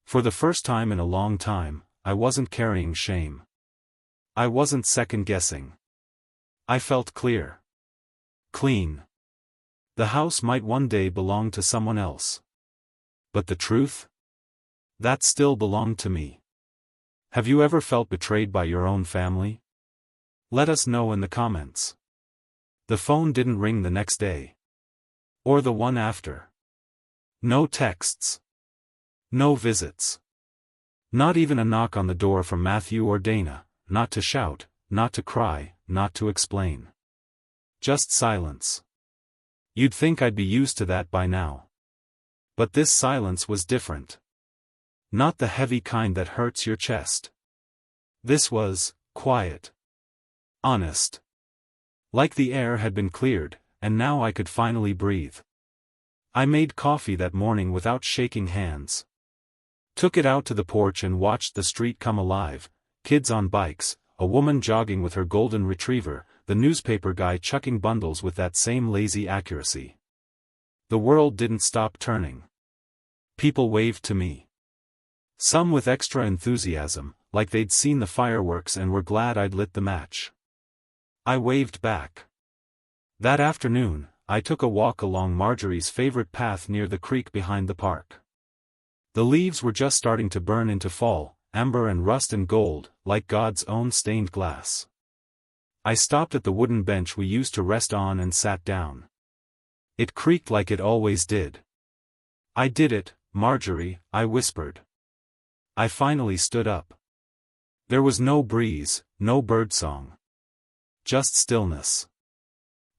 For the first time in a long time, I wasn't carrying shame. I wasn't second-guessing. I felt clear. Clean. The house might one day belong to someone else. But the truth? That still belonged to me. Have you ever felt betrayed by your own family? Let us know in the comments. The phone didn't ring the next day. Or the one after. No texts. No visits. Not even a knock on the door from Matthew or Dana, not to shout, not to cry, not to explain. Just silence. You'd think I'd be used to that by now. But this silence was different. Not the heavy kind that hurts your chest. This was quiet. Honest. Like the air had been cleared, and now I could finally breathe. I made coffee that morning without shaking hands. Took it out to the porch and watched the street come alive, kids on bikes, a woman jogging with her golden retriever, the newspaper guy chucking bundles with that same lazy accuracy. The world didn't stop turning. People waved to me. Some with extra enthusiasm, like they'd seen the fireworks and were glad I'd lit the match. I waved back. That afternoon, I took a walk along Marjorie's favorite path near the creek behind the park. The leaves were just starting to burn into fall, amber and rust and gold, like God's own stained glass. I stopped at the wooden bench we used to rest on and sat down. It creaked like it always did. "I did it, Marjorie," I whispered. I finally stood up. There was no breeze, no birdsong. Just stillness.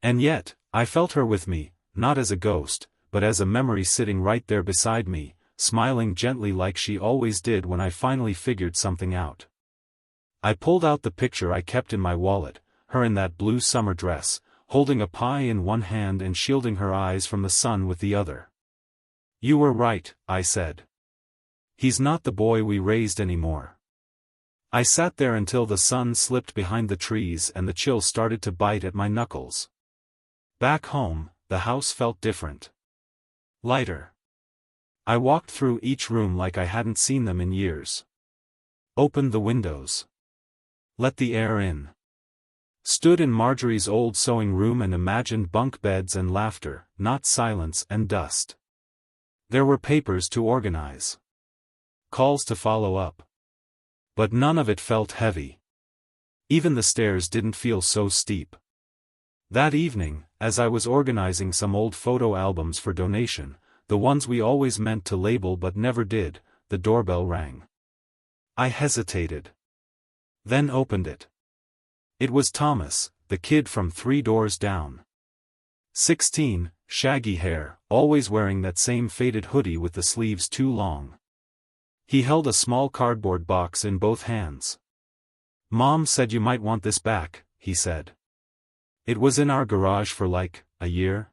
And yet, I felt her with me, not as a ghost, but as a memory sitting right there beside me, smiling gently like she always did when I finally figured something out. I pulled out the picture I kept in my wallet, her in that blue summer dress, holding a pie in one hand and shielding her eyes from the sun with the other. "You were right," I said. "He's not the boy we raised anymore." I sat there until the sun slipped behind the trees and the chill started to bite at my knuckles. Back home, the house felt different. Lighter. I walked through each room like I hadn't seen them in years. Opened the windows. Let the air in. Stood in Marjorie's old sewing room and imagined bunk beds and laughter, not silence and dust. There were papers to organize. Calls to follow up. But none of it felt heavy. Even the stairs didn't feel so steep. That evening, as I was organizing some old photo albums for donation, the ones we always meant to label but never did, the doorbell rang. I hesitated. Then opened it. It was Thomas, the kid from 3 doors down. 16, shaggy hair, always wearing that same faded hoodie with the sleeves too long. He held a small cardboard box in both hands. "Mom said you might want this back," he said. "It was in our garage for like, a year."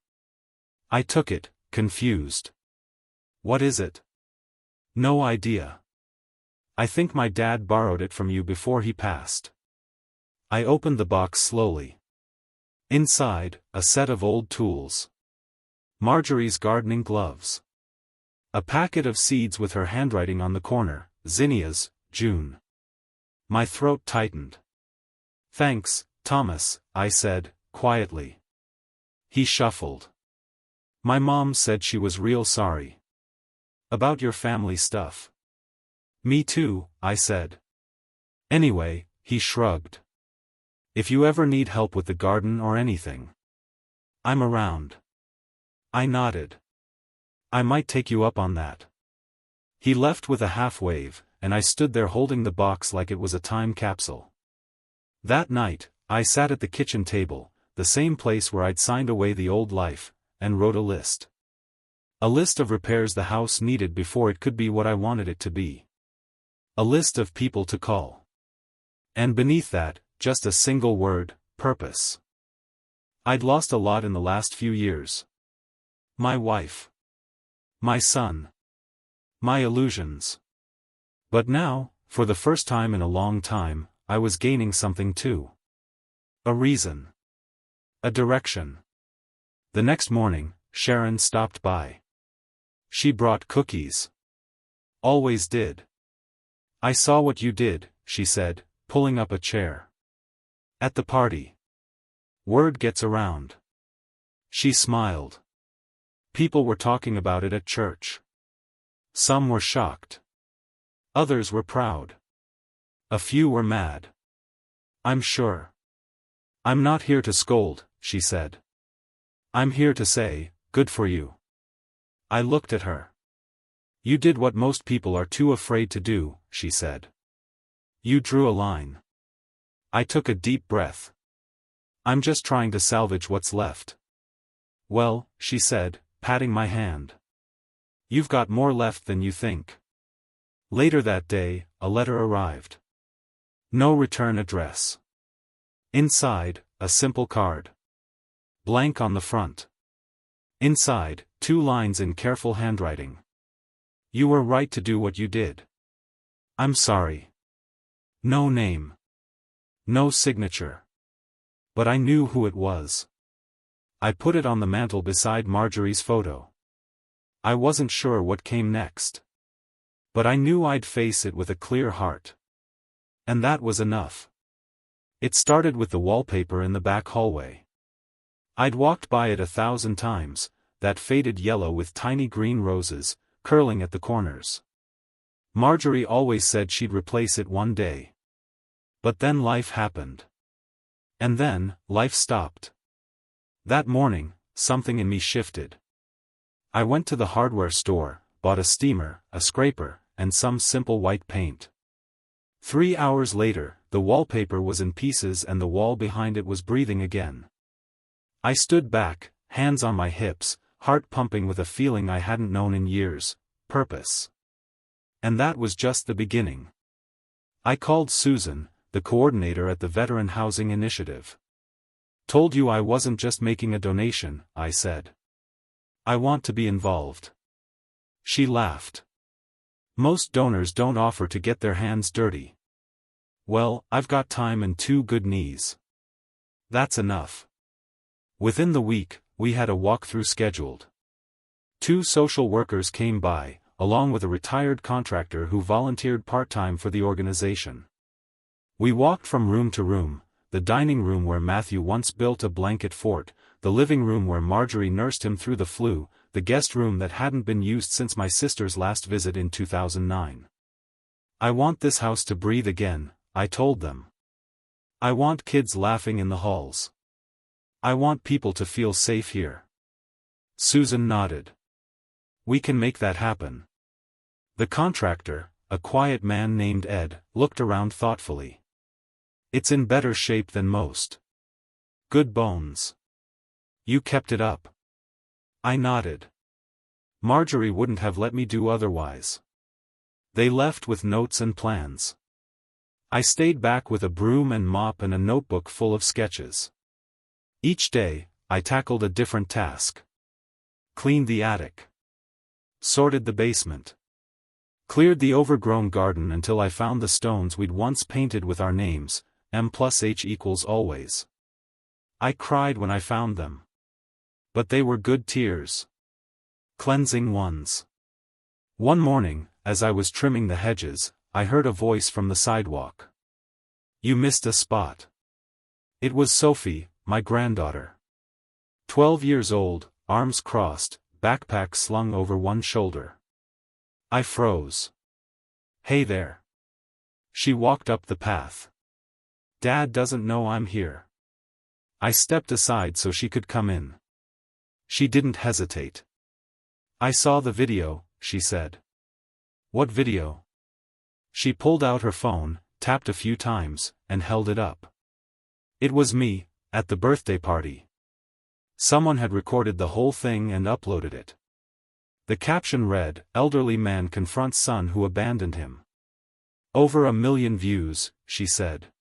I took it, confused. "What is it?" "No idea." I think my dad borrowed it from you before he passed. I opened the box slowly. Inside, a set of old tools. Marjorie's gardening gloves. A packet of seeds with her handwriting on the corner, zinnias, June. My throat tightened. Thanks, Thomas, I said, quietly. He shuffled. My mom said she was real sorry. About your family stuff. Me too, I said. Anyway, he shrugged. If you ever need help with the garden or anything, I'm around. I nodded. I might take you up on that. He left with a half wave, and I stood there holding the box like it was a time capsule. That night, I sat at the kitchen table, the same place where I'd signed away the old life, and wrote a list. A list of repairs the house needed before it could be what I wanted it to be. A list of people to call. And beneath that, just a single word, purpose. I'd lost a lot in the last few years. My wife. My son. My illusions. But now, for the first time in a long time, I was gaining something too. A reason. A direction. The next morning, Sharon stopped by. She brought cookies. Always did. I saw what you did, she said, pulling up a chair. At the party. Word gets around. She smiled. People were talking about it at church. Some were shocked. Others were proud. A few were mad. I'm sure. I'm not here to scold, she said. I'm here to say, good for you. I looked at her. You did what most people are too afraid to do, she said. You drew a line. I took a deep breath. I'm just trying to salvage what's left. Well, she said, patting my hand. You've got more left than you think. Later that day, a letter arrived. No return address. Inside, a simple card. Blank on the front. Inside, 2 lines in careful handwriting. You were right to do what you did. I'm sorry. No name. No signature. But I knew who it was. I put it on the mantel beside Marjorie's photo. I wasn't sure what came next. But I knew I'd face it with a clear heart. And that was enough. It started with the wallpaper in the back hallway. I'd walked by it 1,000 times, that faded yellow with tiny green roses, curling at the corners. Marjorie always said she'd replace it one day. But then life happened. And then, life stopped. That morning, something in me shifted. I went to the hardware store, bought a steamer, a scraper, and some simple white paint. 3 hours later, the wallpaper was in pieces and the wall behind it was breathing again. I stood back, hands on my hips, heart pumping with a feeling I hadn't known in years, purpose. And that was just the beginning. I called Susan, the coordinator at the Veteran Housing Initiative. Told you I wasn't just making a donation, I said. I want to be involved. She laughed. Most donors don't offer to get their hands dirty. Well, I've got time and 2 good knees. That's enough. Within the week, we had a walkthrough scheduled. 2 social workers came by, along with a retired contractor who volunteered part-time for the organization. We walked from room to room, the dining room where Matthew once built a blanket fort, the living room where Marjorie nursed him through the flu, the guest room that hadn't been used since my sister's last visit in 2009. I want this house to breathe again, I told them. I want kids laughing in the halls. I want people to feel safe here. Susan nodded. We can make that happen. The contractor, a quiet man named Ed, looked around thoughtfully. It's in better shape than most. Good bones. You kept it up. I nodded. Marjorie wouldn't have let me do otherwise. They left with notes and plans. I stayed back with a broom and mop and a notebook full of sketches. Each day, I tackled a different task. Cleaned the attic. Sorted the basement. Cleared the overgrown garden until I found the stones we'd once painted with our names, M+H=always. I cried when I found them. But they were good tears. Cleansing ones. One morning, as I was trimming the hedges, I heard a voice from the sidewalk. "You missed a spot." It was Sophie, my granddaughter. 12 years old, arms crossed, backpack slung over one shoulder. I froze. "Hey there." She walked up the path. "Dad doesn't know I'm here." I stepped aside so she could come in. She didn't hesitate. "I saw the video," she said. "What video?" She pulled out her phone, tapped a few times, and held it up. It was me, at the birthday party. Someone had recorded the whole thing and uploaded it. The caption read, "Elderly man confronts son who abandoned him." "Over 1 million views," she said.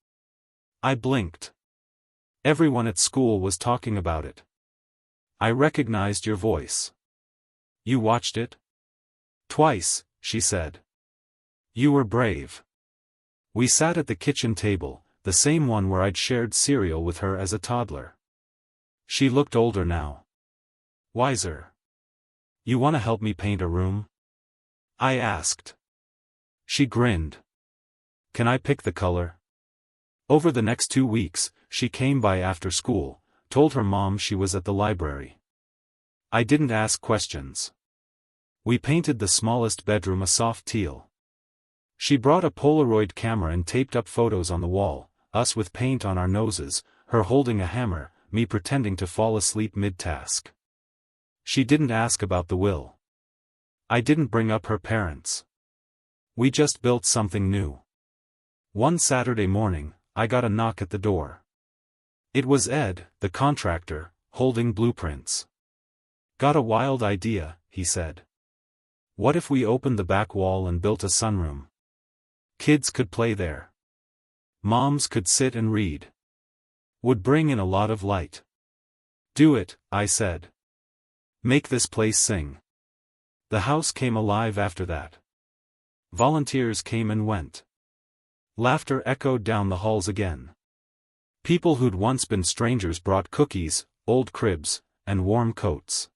I blinked. Everyone at school was talking about it. "I recognized your voice." "You watched it?" "Twice," she said. "You were brave." We sat at the kitchen table, the same one where I'd shared cereal with her as a toddler. She looked older now. Wiser. "You want to help me paint a room?" I asked. She grinned. "Can I pick the color?" Over the next 2 weeks, she came by after school, told her mom she was at the library. I didn't ask questions. We painted the smallest bedroom a soft teal. She brought a Polaroid camera and taped up photos on the wall, us with paint on our noses, her holding a hammer, me pretending to fall asleep mid-task. She didn't ask about the will. I didn't bring up her parents. We just built something new. One Saturday morning, I got a knock at the door. It was Ed, the contractor, holding blueprints. "Got a wild idea," he said. "What if we opened the back wall and built a sunroom? Kids could play there. Moms could sit and read. Would bring in a lot of light." "Do it," I said. "Make this place sing." The house came alive after that. Volunteers came and went. Laughter echoed down the halls again. People who'd once been strangers brought cookies, old cribs, and warm coats.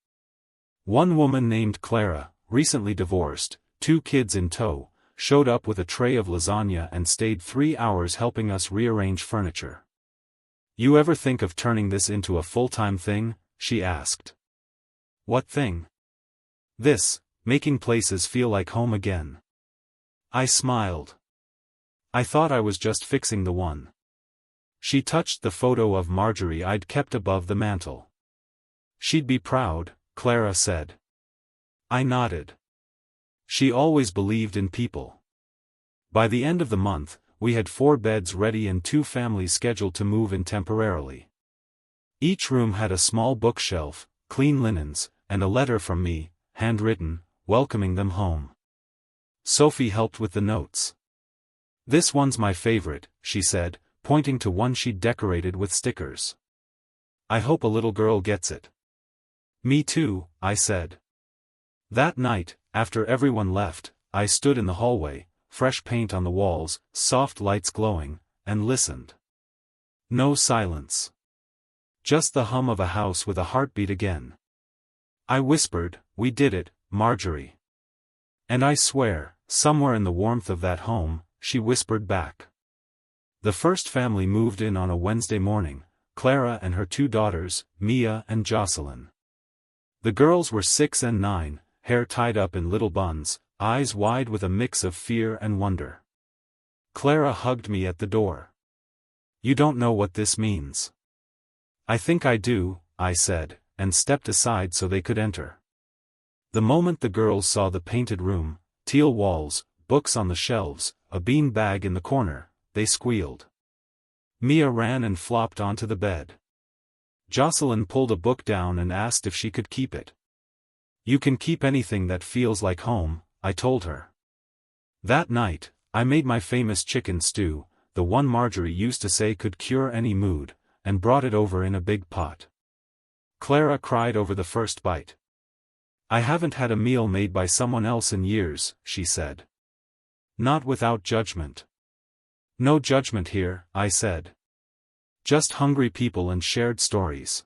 One woman named Clara, recently divorced, 2 kids in tow, showed up with a tray of lasagna and stayed 3 hours helping us rearrange furniture. "You ever think of turning this into a full-time thing?" she asked. "What thing?" "This, making places feel like home again." I smiled. I thought I was just fixing the one. She touched the photo of Marjorie I'd kept above the mantel. "She'd be proud," Clara said. I nodded. She always believed in people. By the end of the month, we had 4 beds ready and 2 families scheduled to move in temporarily. Each room had a small bookshelf, clean linens, and a letter from me, handwritten, welcoming them home. Sophie helped with the notes. "This one's my favorite," she said, pointing to one she'd decorated with stickers. "I hope a little girl gets it." "Me too," I said. That night, after everyone left, I stood in the hallway, fresh paint on the walls, soft lights glowing, and listened. No silence. Just the hum of a house with a heartbeat again. I whispered, "We did it, Marjorie." And I swear, somewhere in the warmth of that home, she whispered back. The first family moved in on a Wednesday morning, Clara and her 2 daughters, Mia and Jocelyn. The girls were 6 and 9, hair tied up in little buns, eyes wide with a mix of fear and wonder. Clara hugged me at the door. "You don't know what this means." "I think I do," I said, and stepped aside so they could enter. The moment the girls saw the painted room, teal walls, books on the shelves, a bean bag in the corner, they squealed. Mia ran and flopped onto the bed. Jocelyn pulled a book down and asked if she could keep it. "You can keep anything that feels like home," I told her. That night, I made my famous chicken stew, the one Marjorie used to say could cure any mood, and brought it over in a big pot. Clara cried over the first bite. "I haven't had a meal made by someone else in years," she said. Not without judgment. No judgment here, I said. Just hungry people and shared stories.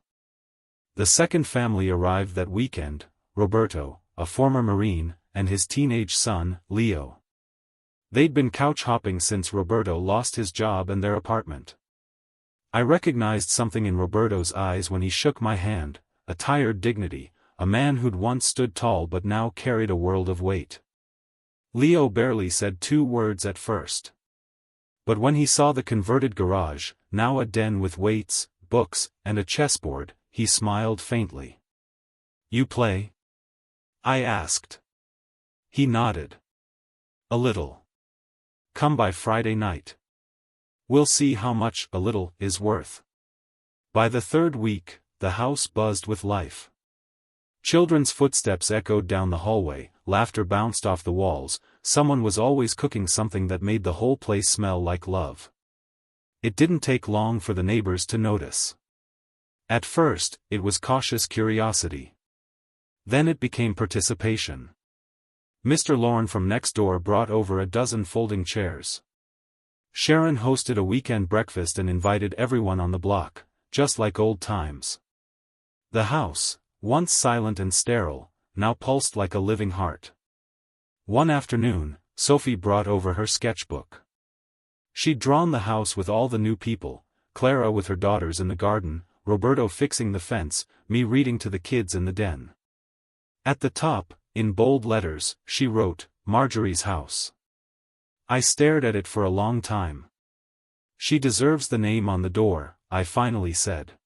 The second family arrived that weekend, Roberto, a former Marine, and his teenage son, Leo. They'd been couch hopping since Roberto lost his job and their apartment. I recognized something in Roberto's eyes when he shook my hand, a tired dignity, a man who'd once stood tall but now carried a world of weight. Leo barely said 2 words at first. But when he saw the converted garage, now a den with weights, books, and a chessboard, he smiled faintly. "You play?" I asked. He nodded. "A little. Come by Friday night. We'll see how much a little is worth." By the 3rd week, the house buzzed with life. Children's footsteps echoed down the hallway, laughter bounced off the walls, someone was always cooking something that made the whole place smell like love. It didn't take long for the neighbors to notice. At first, it was cautious curiosity. Then it became participation. Mr. Lorne from next door brought over a dozen folding chairs. Sharon hosted a weekend breakfast and invited everyone on the block, just like old times. The house, once silent and sterile, now pulsed like a living heart. One afternoon, Sophie brought over her sketchbook. She'd drawn the house with all the new people, Clara with her daughters in the garden, Roberto fixing the fence, me reading to the kids in the den. At the top, in bold letters, she wrote, "Marjorie's house." I stared at it for a long time. "She deserves the name on the door," I finally said.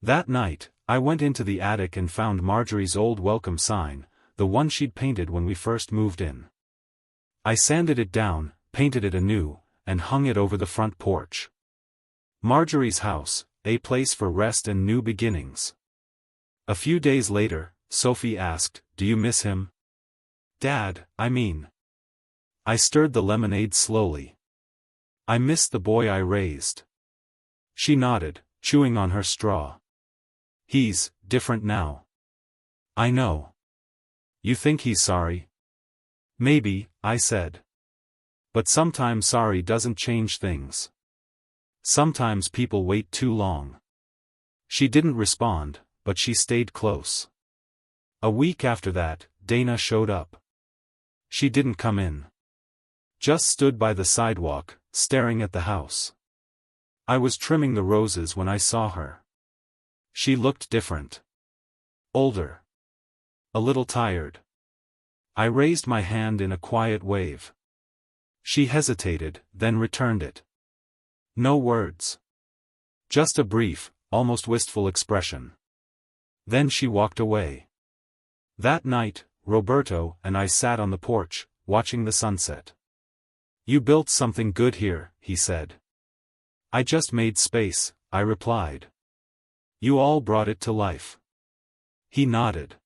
That night, I went into the attic and found Marjorie's old welcome sign, the one she'd painted when we first moved in. I sanded it down, painted it anew, and hung it over the front porch. Marjorie's house, a place for rest and new beginnings. A few days later, Sophie asked, "Do you miss him?" "Dad, I mean." I stirred the lemonade slowly. "I miss the boy I raised." She nodded, chewing on her straw. "He's different now." "I know." "You think he's sorry?" "Maybe," I said. "But sometimes sorry doesn't change things. Sometimes people wait too long." She didn't respond, but she stayed close. A week after that, Dana showed up. She didn't come in. Just stood by the sidewalk, staring at the house. I was trimming the roses when I saw her. She looked different. Older. A little tired. I raised my hand in a quiet wave. She hesitated, then returned it. No words. Just a brief, almost wistful expression. Then she walked away. That night, Roberto and I sat on the porch, watching the sunset. "You built something good here," he said. "I just made space," I replied. "You all brought it to life." He nodded.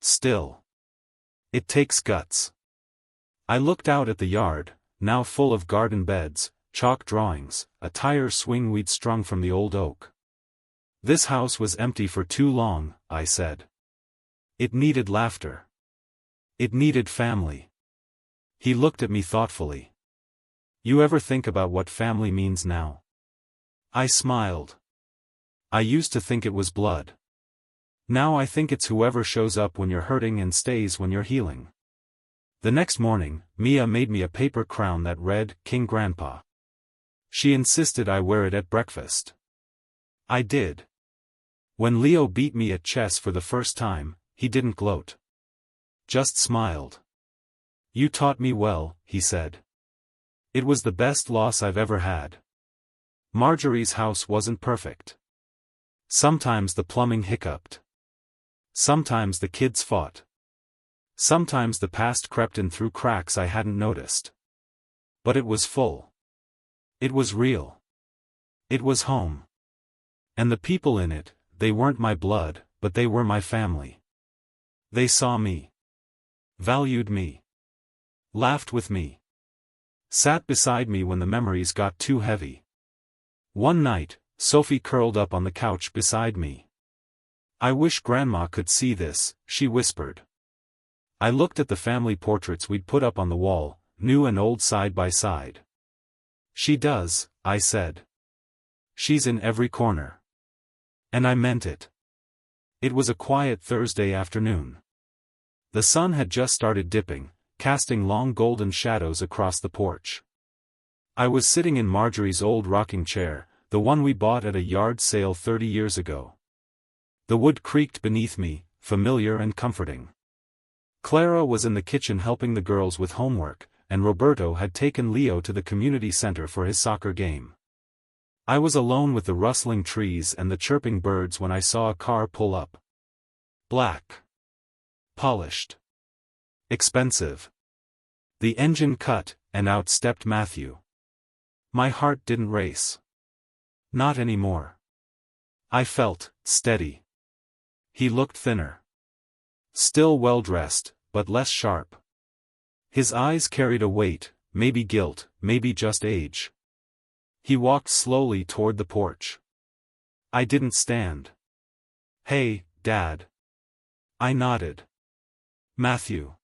"Still. It takes guts." I looked out at the yard, now full of garden beds, chalk drawings, a tire swing we'd strung from the old oak. "This house was empty for too long," I said. "It needed laughter. It needed family." He looked at me thoughtfully. "You ever think about what family means now?" I smiled. "I used to think it was blood. Now I think it's whoever shows up when you're hurting and stays when you're healing." The next morning, Mia made me a paper crown that read, "King Grandpa." She insisted I wear it at breakfast. I did. When Leo beat me at chess for the first time, he didn't gloat. Just smiled. "You taught me well," he said. "It was the best loss I've ever had." Marjorie's house wasn't perfect. Sometimes the plumbing hiccuped. Sometimes the kids fought. Sometimes the past crept in through cracks I hadn't noticed. But it was full. It was real. It was home. And the people in it, they weren't my blood, but they were my family. They saw me. Valued me. Laughed with me. Sat beside me when the memories got too heavy. One night, Sophie curled up on the couch beside me. "I wish Grandma could see this," she whispered. I looked at the family portraits we'd put up on the wall, new and old side by side. She does, I said. She's in every corner. And I meant it. It was a quiet Thursday afternoon. The sun had just started dipping, casting long golden shadows across the porch. I was sitting in Marjorie's old rocking chair, the one we bought at a yard sale 30 years ago. The wood creaked beneath me, familiar and comforting. Clara was in the kitchen helping the girls with homework, and Roberto had taken Leo to the community center for his soccer game. I was alone with the rustling trees and the chirping birds when I saw a car pull up. Black. Polished. Expensive. The engine cut, and out stepped Matthew. My heart didn't race. Not anymore. I felt steady. He looked thinner. Still well-dressed, but less sharp. His eyes carried a weight, maybe guilt, maybe just age. He walked slowly toward the porch. I didn't stand. "Hey, Dad." I nodded. "Matthew."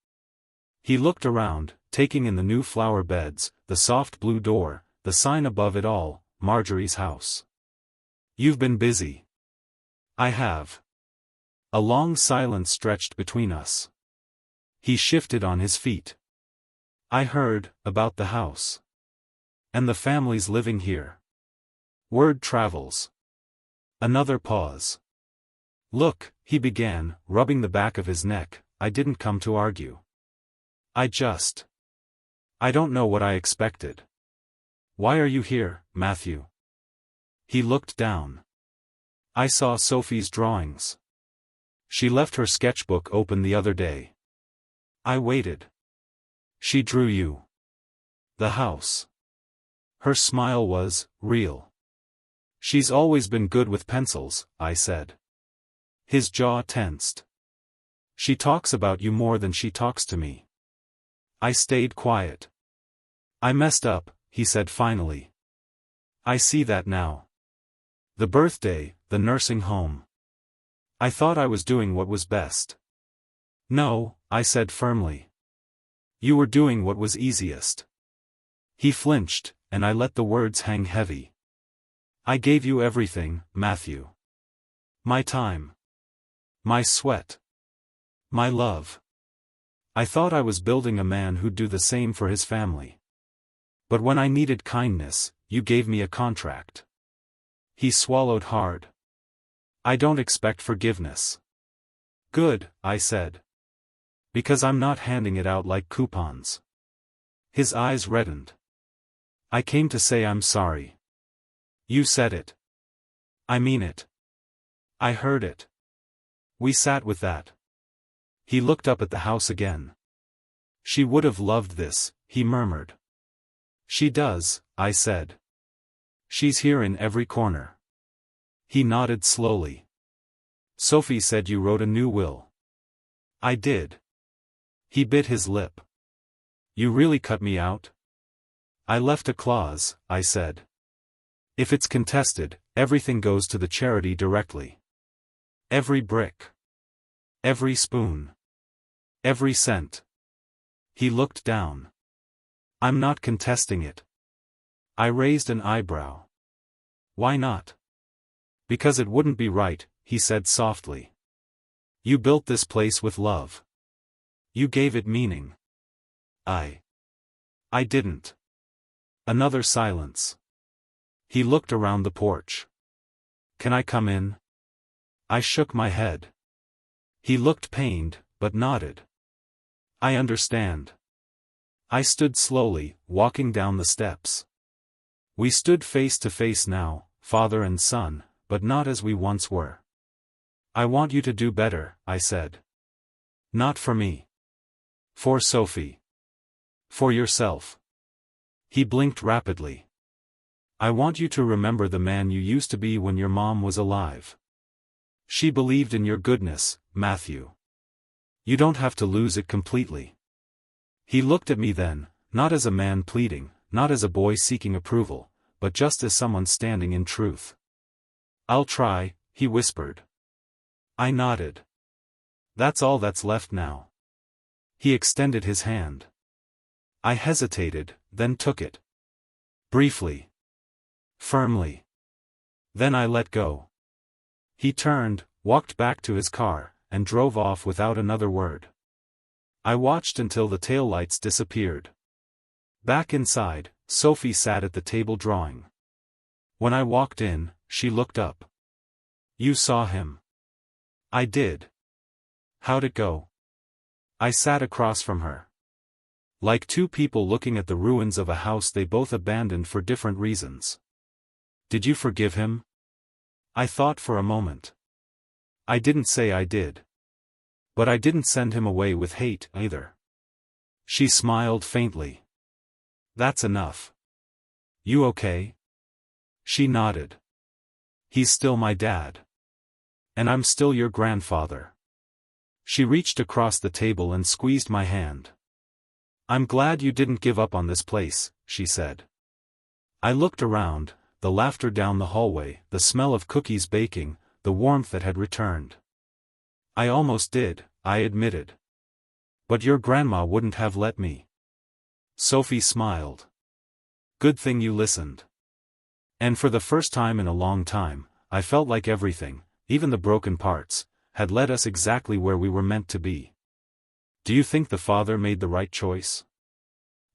He looked around, taking in the new flower beds, the soft blue door, the sign above it all, Marjorie's house. "You've been busy." "I have." A long silence stretched between us. He shifted on his feet. "I heard about the house. And the family's living here. Word travels." Another pause. "Look," he began, rubbing the back of his neck, "I didn't come to argue. I don't know what I expected." "Why are you here, Matthew?" He looked down. "I saw Sophie's drawings. She left her sketchbook open the other day. I waited. She drew you. The house." Her smile was real. "She's always been good with pencils," I said. His jaw tensed. "She talks about you more than she talks to me." I stayed quiet. "I messed up," he said finally. "I see that now. The birthday, the nursing home. I thought I was doing what was best." "No," I said firmly. "You were doing what was easiest." He flinched, and I let the words hang heavy. "I gave you everything, Matthew. My time. My sweat. My love. I thought I was building a man who'd do the same for his family. But when I needed kindness, you gave me a contract." He swallowed hard. "I don't expect forgiveness." "Good," I said. "Because I'm not handing it out like coupons." His eyes reddened. "I came to say I'm sorry." "You said it." "I mean it. I heard it." We sat with that. He looked up at the house again. "She would have loved this," he murmured. "She does," I said. "She's here in every corner." He nodded slowly. "Sophie said you wrote a new will." "I did." He bit his lip. "You really cut me out?" "I left a clause," I said. "If it's contested, everything goes to the charity directly. Every brick. Every spoon. Every cent." He looked down. "I'm not contesting it." I raised an eyebrow. "Why not?" "Because it wouldn't be right," he said softly. "You built this place with love. You gave it meaning. I didn't." Another silence. He looked around the porch. "Can I come in?" I shook my head. He looked pained, but nodded. "I understand." I stood slowly, walking down the steps. We stood face to face now, father and son, but not as we once were. "I want you to do better," I said. "Not for me. For Sophie. For yourself." He blinked rapidly. "I want you to remember the man you used to be when your mom was alive. She believed in your goodness, Matthew. You don't have to lose it completely." He looked at me then, not as a man pleading, not as a boy seeking approval, but just as someone standing in truth. "I'll try," he whispered. I nodded. "That's all that's left now." He extended his hand. I hesitated, then took it. Briefly. Firmly. Then I let go. He turned, walked back to his car, and drove off without another word. I watched until the taillights disappeared. Back inside, Sophie sat at the table drawing. When I walked in, she looked up. "You saw him?" "I did." "How'd it go?" I sat across from her. Like two people looking at the ruins of a house they both abandoned for different reasons. "Did you forgive him?" I thought for a moment. I didn't say I did. But I didn't send him away with hate, either. She smiled faintly. "That's enough. You okay?" She nodded. "He's still my dad. And I'm still your grandfather." She reached across the table and squeezed my hand. "I'm glad you didn't give up on this place," she said. I looked around, the laughter down the hallway, the smell of cookies baking, the warmth that had returned. "I almost did," I admitted. "But your grandma wouldn't have let me." Sophie smiled. "Good thing you listened." And for the first time in a long time, I felt like everything, even the broken parts, had led us exactly where we were meant to be. Do you think the father made the right choice?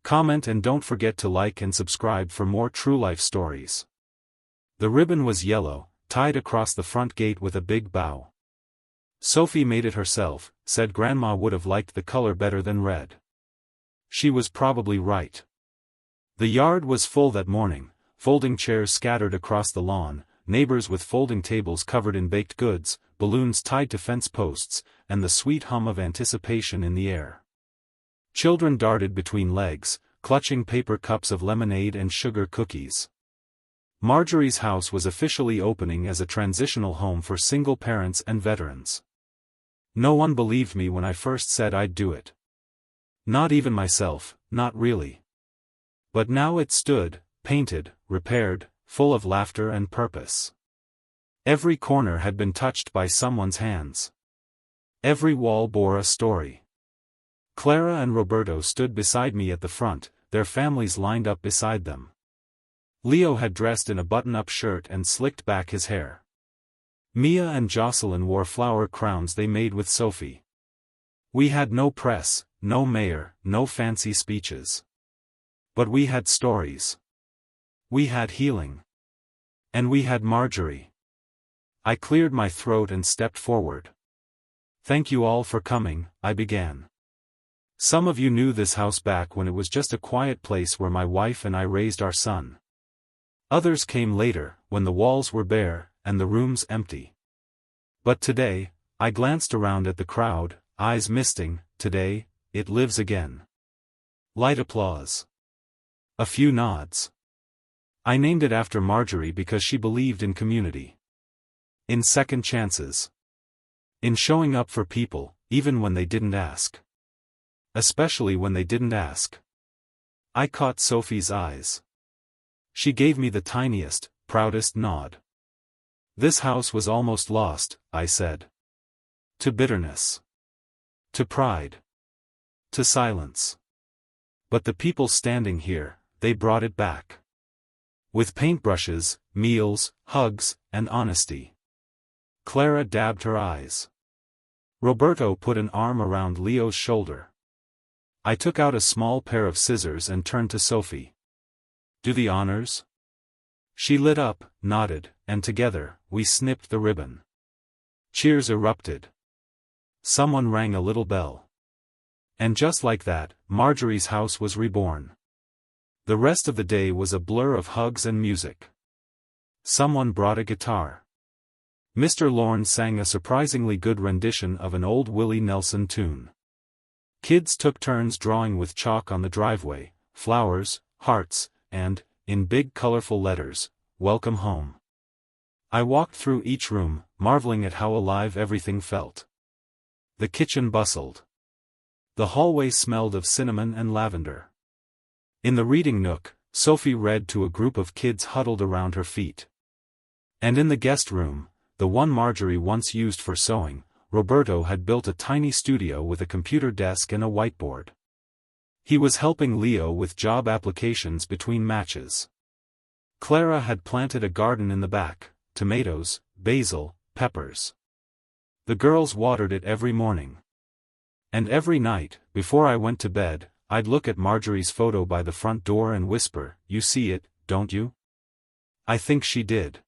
Comment and don't forget to like and subscribe for more true life stories. The ribbon was yellow, tied across the front gate with a big bow. Sophie made it herself, said Grandma would have liked the color better than red. She was probably right. The yard was full that morning, folding chairs scattered across the lawn, neighbors with folding tables covered in baked goods, balloons tied to fence posts, and the sweet hum of anticipation in the air. Children darted between legs, clutching paper cups of lemonade and sugar cookies. Marjorie's house was officially opening as a transitional home for single parents and veterans. No one believed me when I first said I'd do it. Not even myself, not really. But now it stood, painted, repaired, full of laughter and purpose. Every corner had been touched by someone's hands. Every wall bore a story. Clara and Roberto stood beside me at the front, their families lined up beside them. Leo had dressed in a button-up shirt and slicked back his hair. Mia and Jocelyn wore flower crowns they made with Sophie. We had no press, no mayor, no fancy speeches. But we had stories. We had healing. And we had Marjorie. I cleared my throat and stepped forward. "Thank you all for coming," I began. "Some of you knew this house back when it was just a quiet place where my wife and I raised our son. Others came later, when the walls were bare, and the rooms empty. But today," I glanced around at the crowd, eyes misting, "today, it lives again." Light applause. A few nods. I named it after Marjorie because she believed in community. In second chances. In showing up for people, even when they didn't ask. Especially when they didn't ask. I caught Sophie's eyes. She gave me the tiniest, proudest nod. "This house was almost lost," I said. To bitterness. To pride. To silence. But the people standing here, they brought it back. With paintbrushes, meals, hugs, and honesty. Clara dabbed her eyes. Roberto put an arm around Leo's shoulder. I took out a small pair of scissors and turned to Sophie. "Do the honors?" She lit up, nodded, and together, we snipped the ribbon. Cheers erupted. Someone rang a little bell. And just like that, Marjorie's house was reborn. The rest of the day was a blur of hugs and music. Someone brought a guitar. Mr. Lorne sang a surprisingly good rendition of an old Willie Nelson tune. Kids took turns drawing with chalk on the driveway, flowers, hearts, and, in big colorful letters, "Welcome home." I walked through each room, marveling at how alive everything felt. The kitchen bustled. The hallway smelled of cinnamon and lavender. In the reading nook, Sophie read to a group of kids huddled around her feet. And in the guest room, the one Marjorie once used for sewing, Roberto had built a tiny studio with a computer desk and a whiteboard. He was helping Leo with job applications between matches. Clara had planted a garden in the back, tomatoes, basil, peppers. The girls watered it every morning. And every night, before I went to bed, I'd look at Marjorie's photo by the front door and whisper, "You see it, don't you?" I think she did.